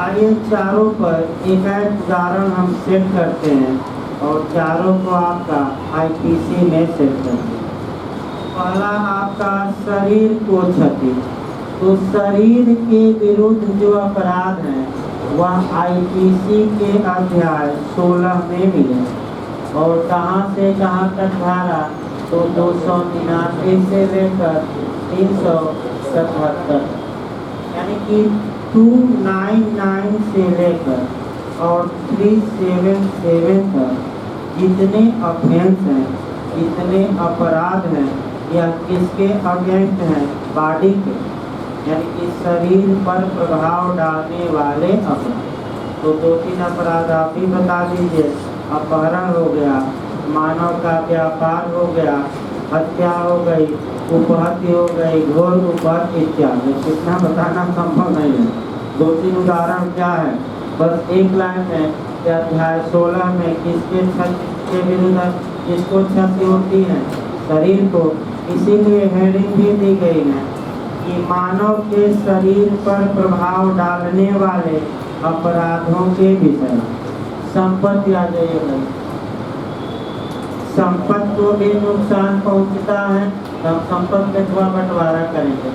आइए चारों पर एक उदाहरण हम सेट करते हैं और चारों को आपका आईपीसी में सेट करते हैं। पहला आपका शरीर को क्षति। तो शरीर के विरुद्ध जो अपराध है वह आईपीसी के अध्याय 16 में मिले। और कहाँ से कहाँ तक धारा? तो 299 से लेकर 377, यानी कि 299 से लेकर और 377 तक जितने ऑफेंस हैं, जितने अपराध हैं, या किसके अगेंस्ट हैं? बॉडी के, यानी कि शरीर पर प्रभाव डालने वाले अपराध। तो 2-3 अपराध आप ही बता दीजिए। अपहरण हो गया, मानव का व्यापार हो गया, हत्या हो गई, उपहत्या हो गई, घोर उपहत्या इत्यादि। कितना बताना संभव नहीं है। 2-3 उदाहरण क्या है? बस एक लाइन में अध्याय 16 में किसके क्षति के विरुद्ध किसको क्षति होती है? शरीर को। इसीलिए हेडिंग भी दी गई है कि मानव के शरीर पर प्रभाव डालने वाले अपराधों के विषय। संपत्ति आ जाइए। संपत्ति को भी नुकसान पहुंचता है, हम संपत्ति का बंटवारा करेंगे।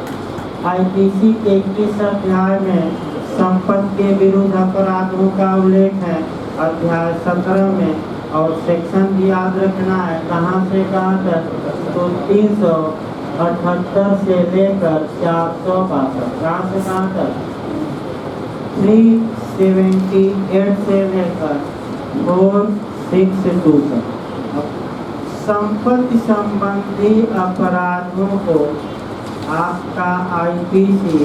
आईपीसी के 21 अध्याय में संपत्ति के विरुद्ध अपराधों का उल्लेख है अध्याय 17 में। और सेक्शन भी याद रखना है, कहाँ से कहाँ तक? तो 378 से लेकर 462, कहाँ से कहाँ तक? 378 से लेकर 462 तक। अब संपत्ति संबंधी अपराधों को आपका आईपीसी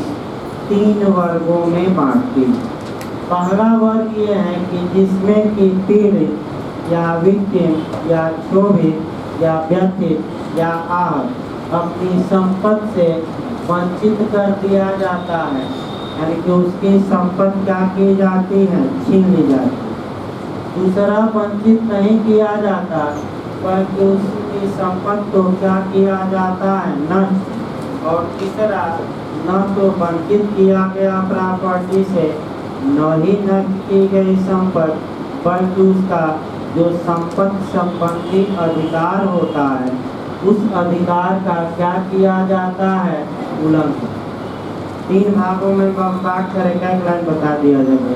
3 वर्गों में बांटती। पहला वर्ग ये है कि जिसमें कि पीड़ित या विक्टिम या क्षोभित या व्यथित या आहत अपनी संपत्ति से वंचित कर दिया जाता है, यानी कि उसकी संपत्ति क्या की जाती है, छीन ली जाती है। दूसरा, वंचित नहीं किया जाता बल्कि उसकी संपत्ति को क्या किया जाता है, नष्ट। और तीसरा, न तो वंचित किया गया प्रॉपर्टी से न ही नष्ट की गई संपत्ति बल्कि उसका जो संपत्ति संबंधी अधिकार होता है उस अधिकार का क्या किया जाता है, उल्लंघन। 3 भागों में बांट कर एक लाइन बता दिया जाएगा।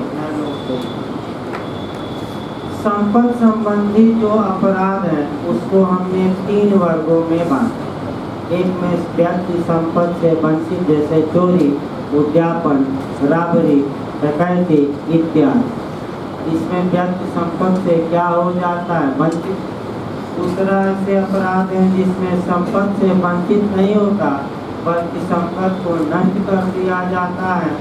संपत्ति संबंधी जो अपराध है उसको हमने 3 वर्गों में बांटा। एक में व्यक्ति संपत्ति से वंचित, जैसे चोरी, उद्यापन, राबरी, डकैती इत्यादि। इसमें व्यक्ति संपत्ति से क्या हो जाता है, वंचित। दूसरा ऐसे अपराध है जिसमें संपत्ति से वंचित नहीं होता बल्कि संपत्ति को नष्ट कर दिया जाता है।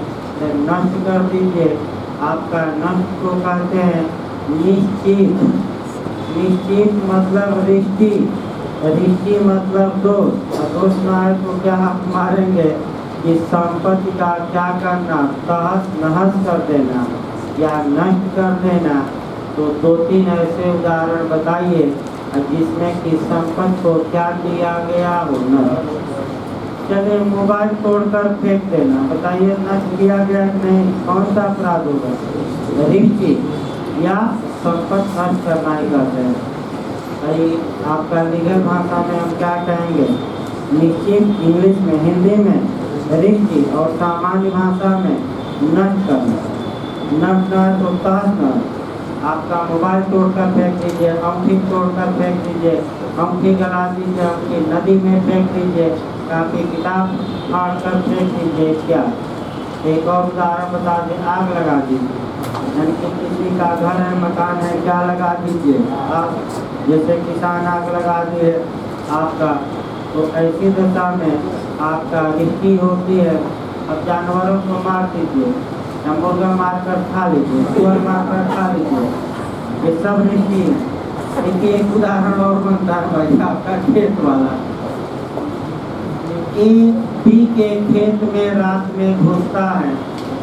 नष्ट कर दीजिए, आपका नष्ट को कहते हैं निश्चित। निश्चित मतलब रिष्टि, रिष्टि मतलब दोष। दोष ना है तो क्या आप मारेंगे कि संपत्ति का क्या करना, तहस नहस कर देना या नष्ट कर देना। तो 2-3 ऐसे उदाहरण बताइए जिसमें कि संपत्ति को क्या किया गया हो, नष्ट। चलिए, मोबाइल तोड़कर फेंक देना, बताइए नष्ट किया गया कि नहीं, कौन सा अपराध होगा, रिष्टि या संपत्ति नष्ट करना ही कहते हैं। भाई आपका लीगल भाषा में हम क्या कहेंगे, निश्चित, इंग्लिश में, हिंदी में रिष्टि और सामान्य भाषा में नष्ट करना। नष्ट न तो तहस नहस। आपका मोबाइल तोड़कर फेंक दीजिए, अंगूठी तोड़कर फेंक दीजिए, अंगूठी गला दीजिए, अंगूठी नदी में फेंक दीजिए, कापी किताब फाड़ कर फेंक दीजिए। क्या एक और उदाहरण बता दें, आग लगा दीजिए, यानी कि किसी का घर है, मकान है, क्या लगा दीजिए आप, जैसे किसान आग लगा दिए आपका, तो ऐसी दशा में आपका रिष्टि होती है। अब जानवरों को मार दीजिए, मुर्गा मार कर खा लीजिए, सुअर मार कर खा लीजिए, ये सब रिष्टि है। देखिए एक उदाहरण और बनता है भाई, आपका खेत वाला ए बी के खेत में रात में घुसता है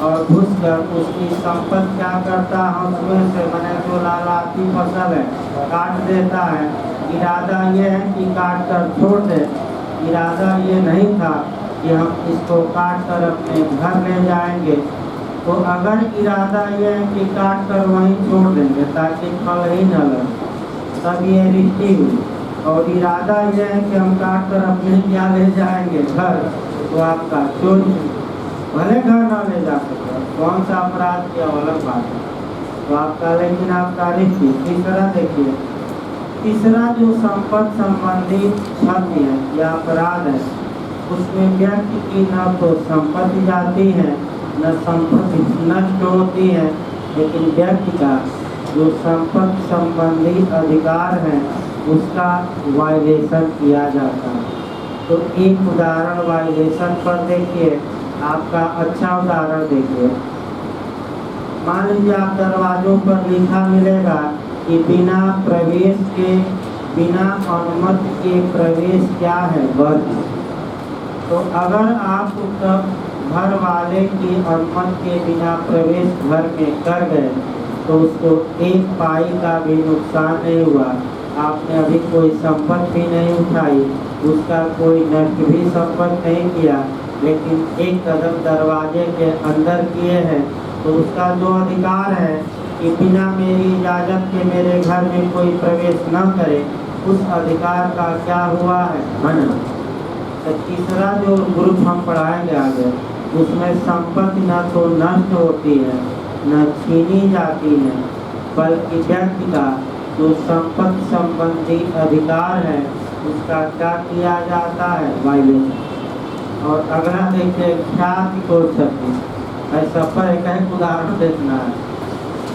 और घुसकर उसकी संपत्ति क्या करता है, उसमें से मैंने जो लालाती फसल है काट देता है। इरादा ये है कि काट कर छोड़ दे, इरादा ये नहीं था कि हम इसको काट कर अपने घर ले जाएंगे। तो अगर इरादा ये है कि काट कर वहीं छोड़ देंगे ताकि फल ही न लगे, तब ये रिष्टि हुई। और इरादा ये है कि हम काट कर अपने क्या ले जाएंगे, घर, तो आपका चोरी। भले घर न ले जा सके, कौन सा अपराध किया अलग बात है, तो आपका, लेकिन आपका रिष्टि। तीसरा देखिए, तीसरा जो संपत्ति संबंधी क्षति है या अपराध है उसमें व्यक्ति की न तो संपत्ति जाती है न संपत्ति नष्ट होती है, लेकिन व्यक्ति का जो संपत्ति संबंधी अधिकार है उसका वायलेशन किया जाता है। तो एक उदाहरण वायलेशन पर देखिए, आपका अच्छा उदाहरण देखिए। मान लीजिए आप दरवाजों पर लिखा मिलेगा कि बिना प्रवेश के, बिना अनुमति के प्रवेश क्या है, वर्ग। तो अगर आप घर वाले की अनुमति के बिना प्रवेश घर में कर गए तो उसको 1 पाई का भी नुकसान नहीं हुआ, आपने अभी कोई संपत्ति भी नहीं उठाई, उसका कोई नष्ट भी संपत्ति नहीं किया, लेकिन 1 कदम दरवाजे के अंदर किए हैं। तो उसका जो अधिकार है कि बिना मेरी इजाज़त के मेरे घर में कोई प्रवेश न करे, उस अधिकार का क्या हुआ है, हनन। तो तीसरा जो ग्रुप हम पढ़ाएंगे आगे, उसमें संपत्ति न तो नष्ट होती है न छीनी जाती है, बल्कि व्यक्ति का जो संपत्ति संबंधी अधिकार है उसका क्या किया जाता है, वायलेशन। और अगला देखिए, ख्याति को क्षति। ऐसा पर एक उदाहरण देखना है,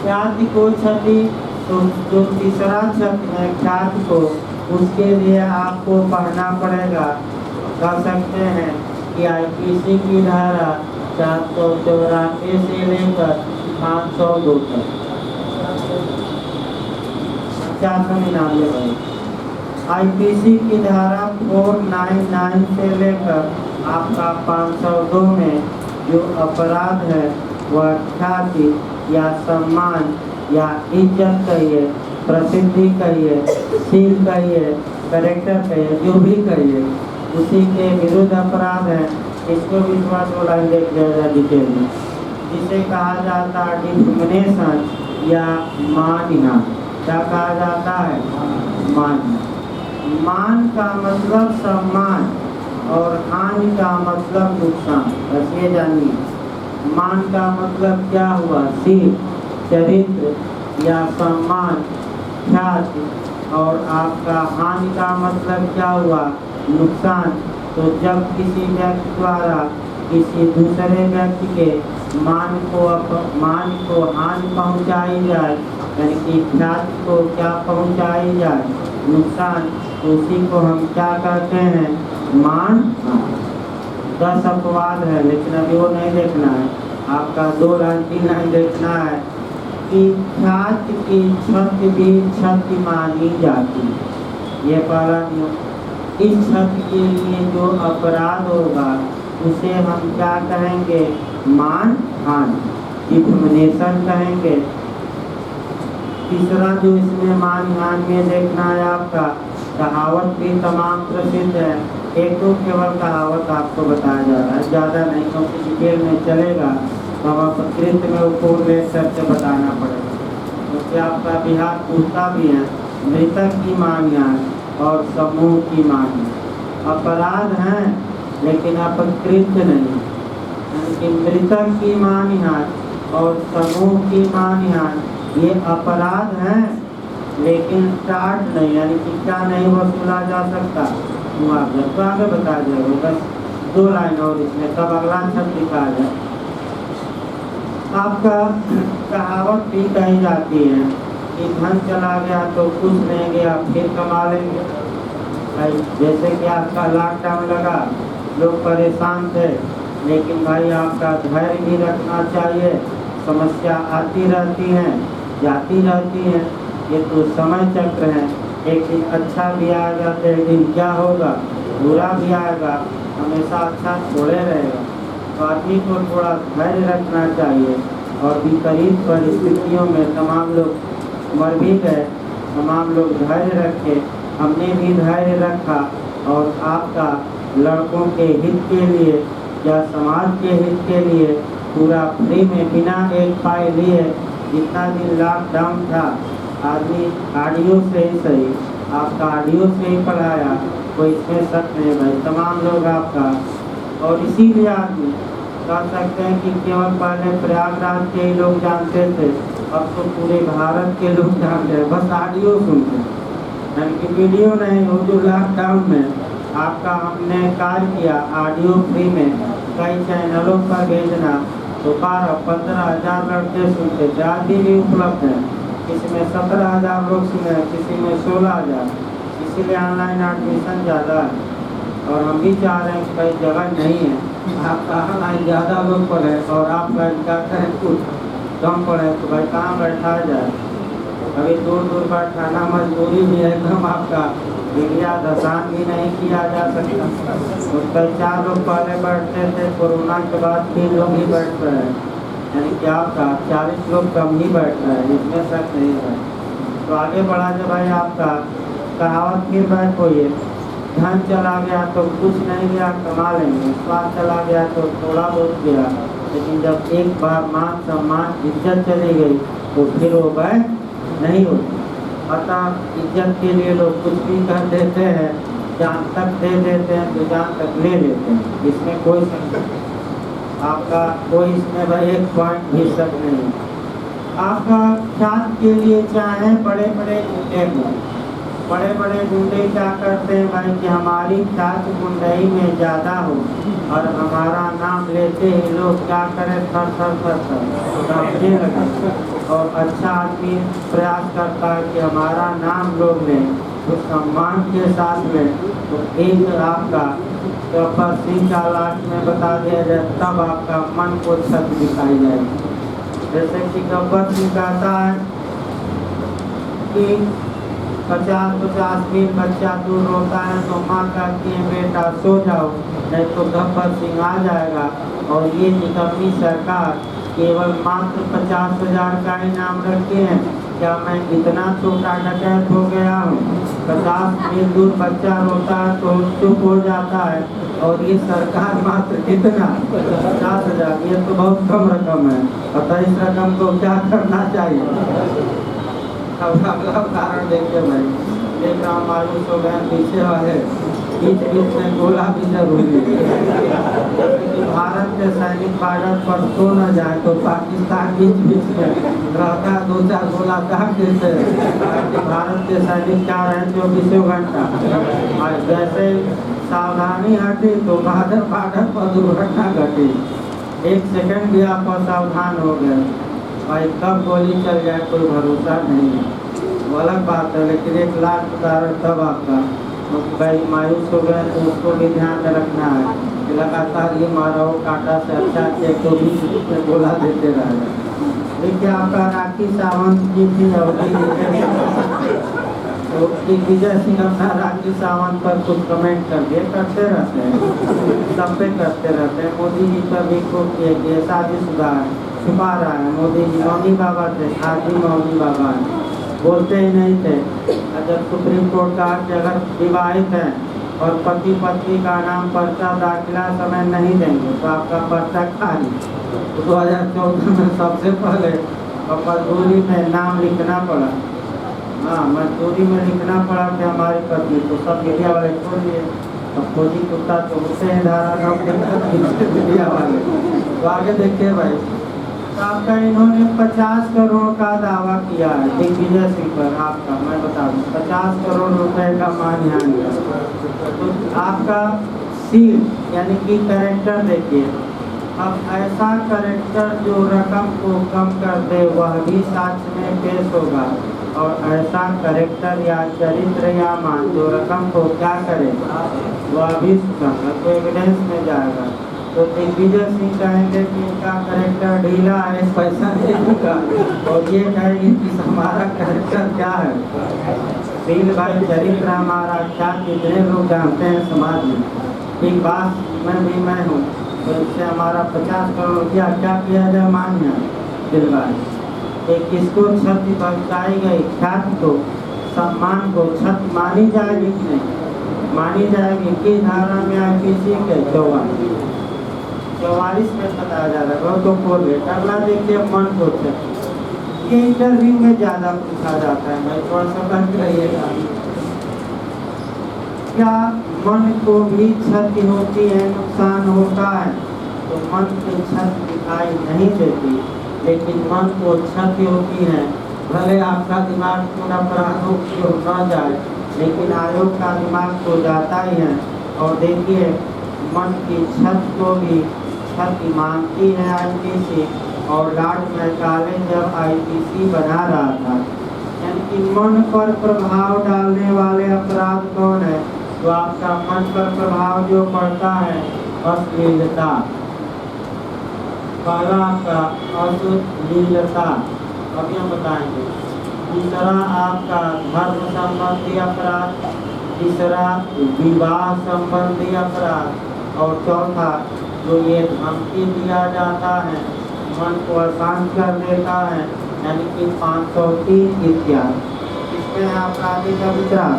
ख्याति को क्षति। तो जो तीसरा क्षति है ख्याति को, उसके लिए आपको पढ़ना पड़ेगा। कह सकते हैं कि आईपीसी की धारा 484 से लेकर 502 तक 499 आईपीसी की धारा 499 से लेकर आपका 502 में जो अपराध है वह ख्याति या सम्मान या इज्जत कहिए, प्रसिद्धि कहिए, सील कहिए, कैरेक्टर कहिए, जो भी कहिए उसी के विरुद्ध अपराध है। इसको भी थोड़ा थोड़ा देख लिया डिटेल में, जिसे कहा जाता है डिस्क्रिमिनेशन या मानना। क्या कहा जाता है? मान। मान का मतलब सम्मान और हानि का मतलब नुकसान। बस ये जानिए, मान का मतलब क्या हुआ? सील, चरित्र या सम्मान, ख्याति। और आपका हानि का मतलब क्या हुआ? नुकसान। तो जब किसी व्यक्ति द्वारा किसी दूसरे व्यक्ति के मान को हानि पहुंचाई जाए, यानी कि ख्याति को क्या पहुंचाई जाए? नुकसान, तो उसी को हम क्या कहते हैं? मान। 10 अपवाद है, लेकिन अभी वो नहीं देखना है। आपका 2 लाइन 3 लाइन देखना है कि ख्याति की क्षति भी क्षति मानी जाती। ये पहला नियम। इस क्षति के लिए जो अपराध होगा उसे हम क्या कहेंगे? मान हानि, डिस्क्रिमिनेशन कहेंगे। तीसरा जो इसमें मान हानि में देखना है, आपका कहावत भी तमाम प्रसिद्ध है। एक तो केवल कहावत आपको बताया जा रहा है, ज़्यादा नहीं, क्योंकि डिटेल में चलेगा तो हम अपकृत में उपयोग करके बताना पड़ेगा। क्योंकि आपका बिहार पूछता भी है मृतक की मान्यान और समूह की मान्यान। अपराध हैं लेकिन अपकृत नहीं, यानी कि मृतक की मान्यान और समूह की मान्यान ये अपराध हैं, लेकिन टाट नहीं, यानी कि क्या नहीं वसूला जा सकता? मुआवजा। तो आगे बता जाएगा, बस 2 लाइन और इसमें, तब अगला शब्द लिखा जाए। आपका कहावत भी कही जाती है कि धन चला गया तो कुछ नहीं गया, फिर कमा लेंगे। भाई जैसे कि आपका लॉकडाउन लगा, लोग परेशान थे, लेकिन भाई आपका धैर्य भी रखना चाहिए। समस्या आती रहती हैं, जाती रहती हैं, ये तो समय चक्र है। एक दिन अच्छा भी आएगा तो एक दिन क्या होगा? बुरा भी आएगा, हमेशा अच्छा थोड़े रहेगा। तो आदमी को थोड़ा धैर्य रखना चाहिए। और विपरीत परिस्थितियों में तमाम लोग मर भी गए, तमाम लोग धैर्य रखे, हमने भी धैर्य रखा। और आपका लड़कों के हित के लिए या समाज के हित के लिए पूरा फ्री में बिना एक पाए लिए जितना दिन लॉकडाउन था, आदमी ऑडियो से ही सही, आपका ऑडियो से ही पढ़ाया, कोई इसमें शक नहीं भाई, तमाम लोग आपका। और इसीलिए आदमी कह सकते हैं कि केवल पहले प्रयागराज के ही लोग जानते थे, अब तो पूरे भारत के लोग जानते हैं, बस ऑडियो सुनते हैं, यानी कि वीडियो नहीं। हो जो लॉकडाउन में आपका हमने कार्य किया ऑडियो फ्री में कई चैनलों पर भेजना, तो 12-15 हज़ार लड़के सुनते थे। आदि भी उपलब्ध है, किसी में 17,000 लोग सुने, किसी में 16,000। इसीलिए ऑनलाइन एडमिशन ज़्यादा है। और हम भी चाह रहे हैं कि भाई जगह नहीं है, आपका ऑनलाइन ज़्यादा लोग पढ़े और ऑफलाइन क्या करें कुछ कम पढ़े, तो भाई कहाँ बैठा जाए? अभी दूर दूर बैठाना मजबूरी भी है, एकदम आपका मीडिया धसान भी नहीं किया जा सकता। उस पर 4 लोग पहले बैठते थे, कोरोना के बाद 3 लोग ही बैठ रहे हैं, यानी कि आपका 40 लोग कम ही बैठ रहे हैं, इसमें शक नहीं है। तो आगे बढ़ा जब भाई आपका कहावत फिर बैठ होइए, धन चला गया तो कुछ नहीं गया, कमा लेंगे। स्वाद चला गया तो थोड़ा बहुत गया, लेकिन जब एक बार मान सम्मान इज्जत चली गई तो फिर वो बैठ नहीं होती। अतः इज्जत के लिए लोग कुछ भी कर देते हैं, जान तक दे देते हैं, तो जान तक ले लेते हैं, इसमें कोई शक नहीं। आपका कोई इसमें भाई एक पॉइंट भी शक नहीं। आपका ख्यात के लिए चाहे बड़े बड़े गुंडे हों, बड़े बड़े गुंडे क्या करते हैं भाई कि हमारी ख्यात गुंडई में ज़्यादा हो और हमारा नाम लेते ही लोग क्या करें, थर थर थर थर कांपने लगे। और अच्छा आदमी प्रयास करता है कि हमारा नाम लोग लें, तो सम्मान के साथ में तो एक आपका गब्बर सिंह का लास्ट में बता दिया जाए, तब आपका मन को छत दिखाई जाएगी। जैसे कि गब्बर सिंह कहता है कि 50-50 दिन बच्चा दूर होता है तो माँ कहती है बेटा सो जाओ, नहीं तो गब्बर सिंह आ जाएगा। और ये निकम्मी सरकार केवल मात्र 50,000 का इनाम रखी है। क्या मैं इतना छोटा डकैत हो गया हूँ? 50 मील दूर बच्चा रोता है तो चुप हो जाता है, और ये सरकार मात्र कितना 50,000, ये तो बहुत कम रकम है। और इस रकम को क्या करना चाहिए? अब अगला उदाहरण देखिए भाई, देख रहा हूँ मायूस हो गए पीछे वाले, बीच बीच में गोला भी जरूरी है। कि भारत के सैनिक बॉर्डर पर सो न जाए तो पाकिस्तान बीच बीच में रहता 2-4 गोला दाग देते हैं। भारत के सैनिक क्या रहे 24 घंटा, और जैसे सावधानी हटी तो बॉर्डर पर दुर्घटना घटी। 1 सेकंड भी आप असावधान हो गए भाई, कब गोली चल जाए कोई भरोसा नहीं है। वो अलग बात है, लेकिन एक लाख उदाहरण तब आपका तो भाई मायूस हो गए तो उसको भी ध्यान में रखना है कि लगातार ये मारा हो कांटा से अच्छा कि तो भी में गोला देते रहे। देखिए आपका राखी सावंत जी थी तो दिग्विजय सिंह अपना राखी सावंत पर कुछ कमेंट कर दिए, करते रहते हैं, सब पे करते रहते हैं। मोदी जी पर भी खूब किए साजिशुदा छुपा रहा है। मोदी जी मौनी बाबा थे, आज भी मौनी बाबा है, बोलते ही नहीं थे। जब सुप्रीम कोर्ट कहा कि अगर विवाहित हैं और पति पत्नी का नाम पर्चा दाखिला समय नहीं देंगे तो आपका पर्चा खाली। तो 2014 में सबसे पहले मजदूरी में नाम लिखना पड़ा। हाँ, मजदूरी में लिखना पड़ा कि हमारी पत्नी, तो सब मीडिया वाले छोड़ दिए। अब फौजी कुत्ता तो उससे धारा मीडिया वाले तो आगे देखिए भाई, आपका इन्होंने 50 करोड़ का दावा किया है दिग्विजय सिंह पर। आपका मैं बता दूं 50 करोड़ रुपए का मानहानि है। तो आपका सील यानी कि करेक्टर देखिए, अब ऐसा करेक्टर जो रकम को कम कर दे वह भी साक्ष्य में पेश होगा, और ऐसा करेक्टर या चरित्र या मान जो रकम को क्या करे वह भी तो एविडेंस में जाएगा। तो दिग्विजय सिंह कहेंगे कि इनका करेक्टर ढीला है, पैसा नहीं दूंगा, और ये कहेंगे कि हमारा करेक्टर क्या है, दिल भाई चरित्र हमारा क्या कितने लोग जानते हैं समाज में। एक बात मैं हूँ तो इससे हमारा 50 करोड़ रुपया क्या किया जाए मान्य दिल भाई। एक किसको क्षति पहुँचाई गई, ख्याति को सम्मान को क्षति मानी जाएगी कि नहीं मानी जाएगी? किस धारा में IPC के 44 में बताया जा रहा है तो बोल रहे। अगला देखिए मन को क्षति, ये इंटरव्यू में ज्यादा पूछा जाता है, मैं थोड़ा सा बंद करिएगा। क्या मन को भी क्षति होती है, नुकसान होता है? तो मन की क्षति दिखाई नहीं देती, लेकिन मन को क्षति होती है। भले आपका दिमाग पूरा अपराधों की ओर न जाए, लेकिन आयोग का दिमाग तो जाता ही है। और देखिए मन की क्षति को भी क्षति मानती है IPC, और लॉर्ड मैकाले जब IPC बना रहा था, यानी कि मन पर प्रभाव डालने वाले अपराध कौन है? तो आपका मन पर प्रभाव जो पड़ता है अश्लीलता, पहला आपका अश्लीलता, अभी हम बताएंगे। दूसरा आपका धर्म संबंधी अपराध, तीसरा विवाह संबंधी अपराध, और चौथा जो ये धमकी दिया जाता है, मन को अशांत कर देता है, यानी कि 503 इत्यादि। इसमें है आपराधिक अभिप्राय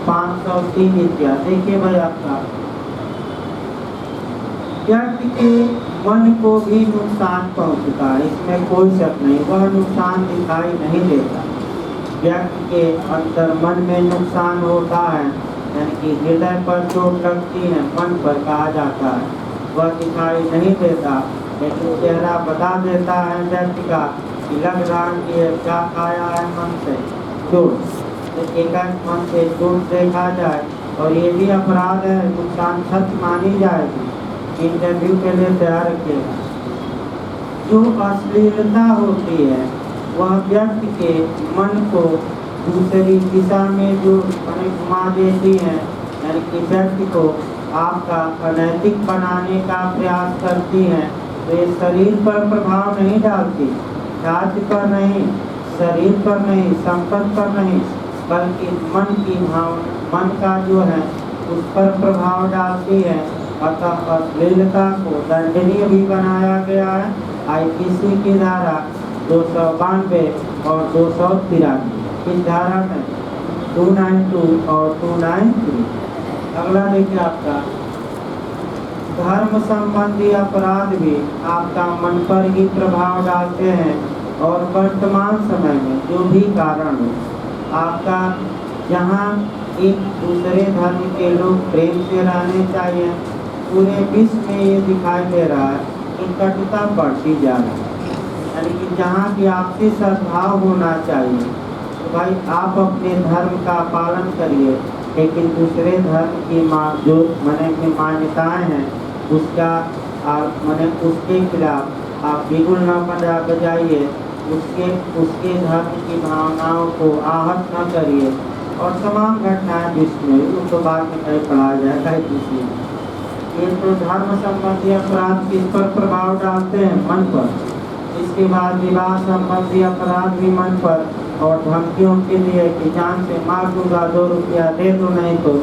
503 इत्यादि। देखिए भाई आपका व्यक्ति के मन को भी नुकसान पहुंचता है, इसमें कोई शक नहीं, वह नुकसान दिखाई नहीं देता। व्यक्ति के अंतर मन में नुकसान होता है, यानी कि हृदय पर चोट लगती है, मन पर कहा जाता है, वह दिखाई नहीं देता, लेकिन चेहरा बता देता है व्यक्ति का कि लग रहा कि क्या खाया है मन से चोट। तो एकांत मन से चोट देखा जाए और ये भी अपराध है, नुकसान क्षति मानी जाएगी। इंटरव्यू के लिए तैयार रखिएगा। जो अश्लीलता होती है वह व्यक्ति के मन को दूसरी दिशा में जो घुमा देती हैं, यानी कि व्यक्ति को आपका अनैतिक बनाने का प्रयास करती हैं, तो ये शरीर पर प्रभाव नहीं डालती, जाति पर नहीं, शरीर पर नहीं, संपत्ति पर नहीं, बल्कि मन की मन का जो है उस पर प्रभाव डालती है। अतः अश्लीलता को दंडनीय भी बनाया गया है आईपीसी की धारा 292 और 293 इस धारा में 292 और 293। अगला देखिए आपका धर्म संबंधी अपराध भी आपका मन पर ही प्रभाव डालते हैं और वर्तमान समय में जो भी कारण हो आपका जहाँ एक दूसरे धर्म के लोग प्रेम से रहने चाहिए, पूरे विश्व में ये दिखाई दे रहा है कि कटुता बढ़ती जा रही है, यानी कि जहाँ की आपसी सद्भाव होना चाहिए, तो भाई आप अपने धर्म का पालन करिए, लेकिन दूसरे धर्म की जो की मान्यताएं हैं उसका उसके खिलाफ आप बिल्कुल न बजाइए, उसके धर्म की भावनाओं को आहत न करिए। और तमाम घटनाएं जिसमें उसको बाद में कहीं पढ़ाया जाएगा किसी ये तो धर्म संबंधी अपराध किस पर प्रभाव डालते हैं, मन पर। इसके बाद विवाह संबंधी अपराध भी मन पर और धमकियों के लिए कि जान से मार दूंगा, 2 रुपया दे दो, नहीं तो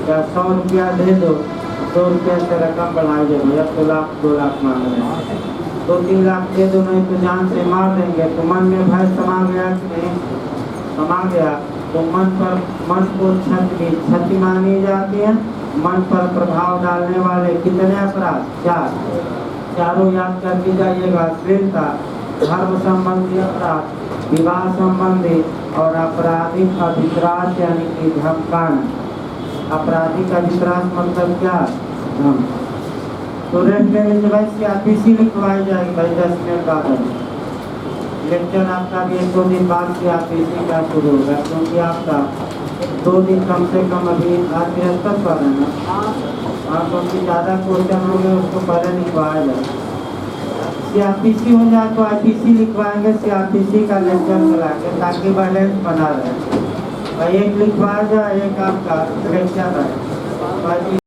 या 100 रुपया दे दो, 100 रुपया से रकम बढ़ाई जाए, अब 2 लाख मांग रहे हैं, 2-3 लाख दे दो, नहीं तो जान से मार देंगे। तो मन में भय समा गया कि नहीं समा गया, तो मन को क्षति मानी जाती है। मन पर प्रभाव डालने वाले कितने अपराध? 4 चारों याद करके जाइएगा। अश्लीलता, धर्म संबंधी अपराध, विवाह संबंधी और आपराधिक अभिप्राय यानी कि धमकाना। आपराधिक अभिप्राय मतलब क्या? धम। तो रेट में भाई CRPC लिखवाई जाएगी भाई 10 मिनट बाद। लेक्चर आपका भी 1-2 दिन बाद CRPC का शुरू होगा, क्योंकि आपका 2 दिन कम से कम अभी आज बृहस्पतिवार है ना, आप क्योंकि ज़्यादा क्वेश्चन होंगे उसको पहले लिखवाया जाए। CRPC हो जाए तो IPC लिखवाएंगे, CRPC का लेक्चर चलाएंगे ताकि बैलेंस बना रहे। एक लिखवाया जाए, एक आपका लेक्चर है।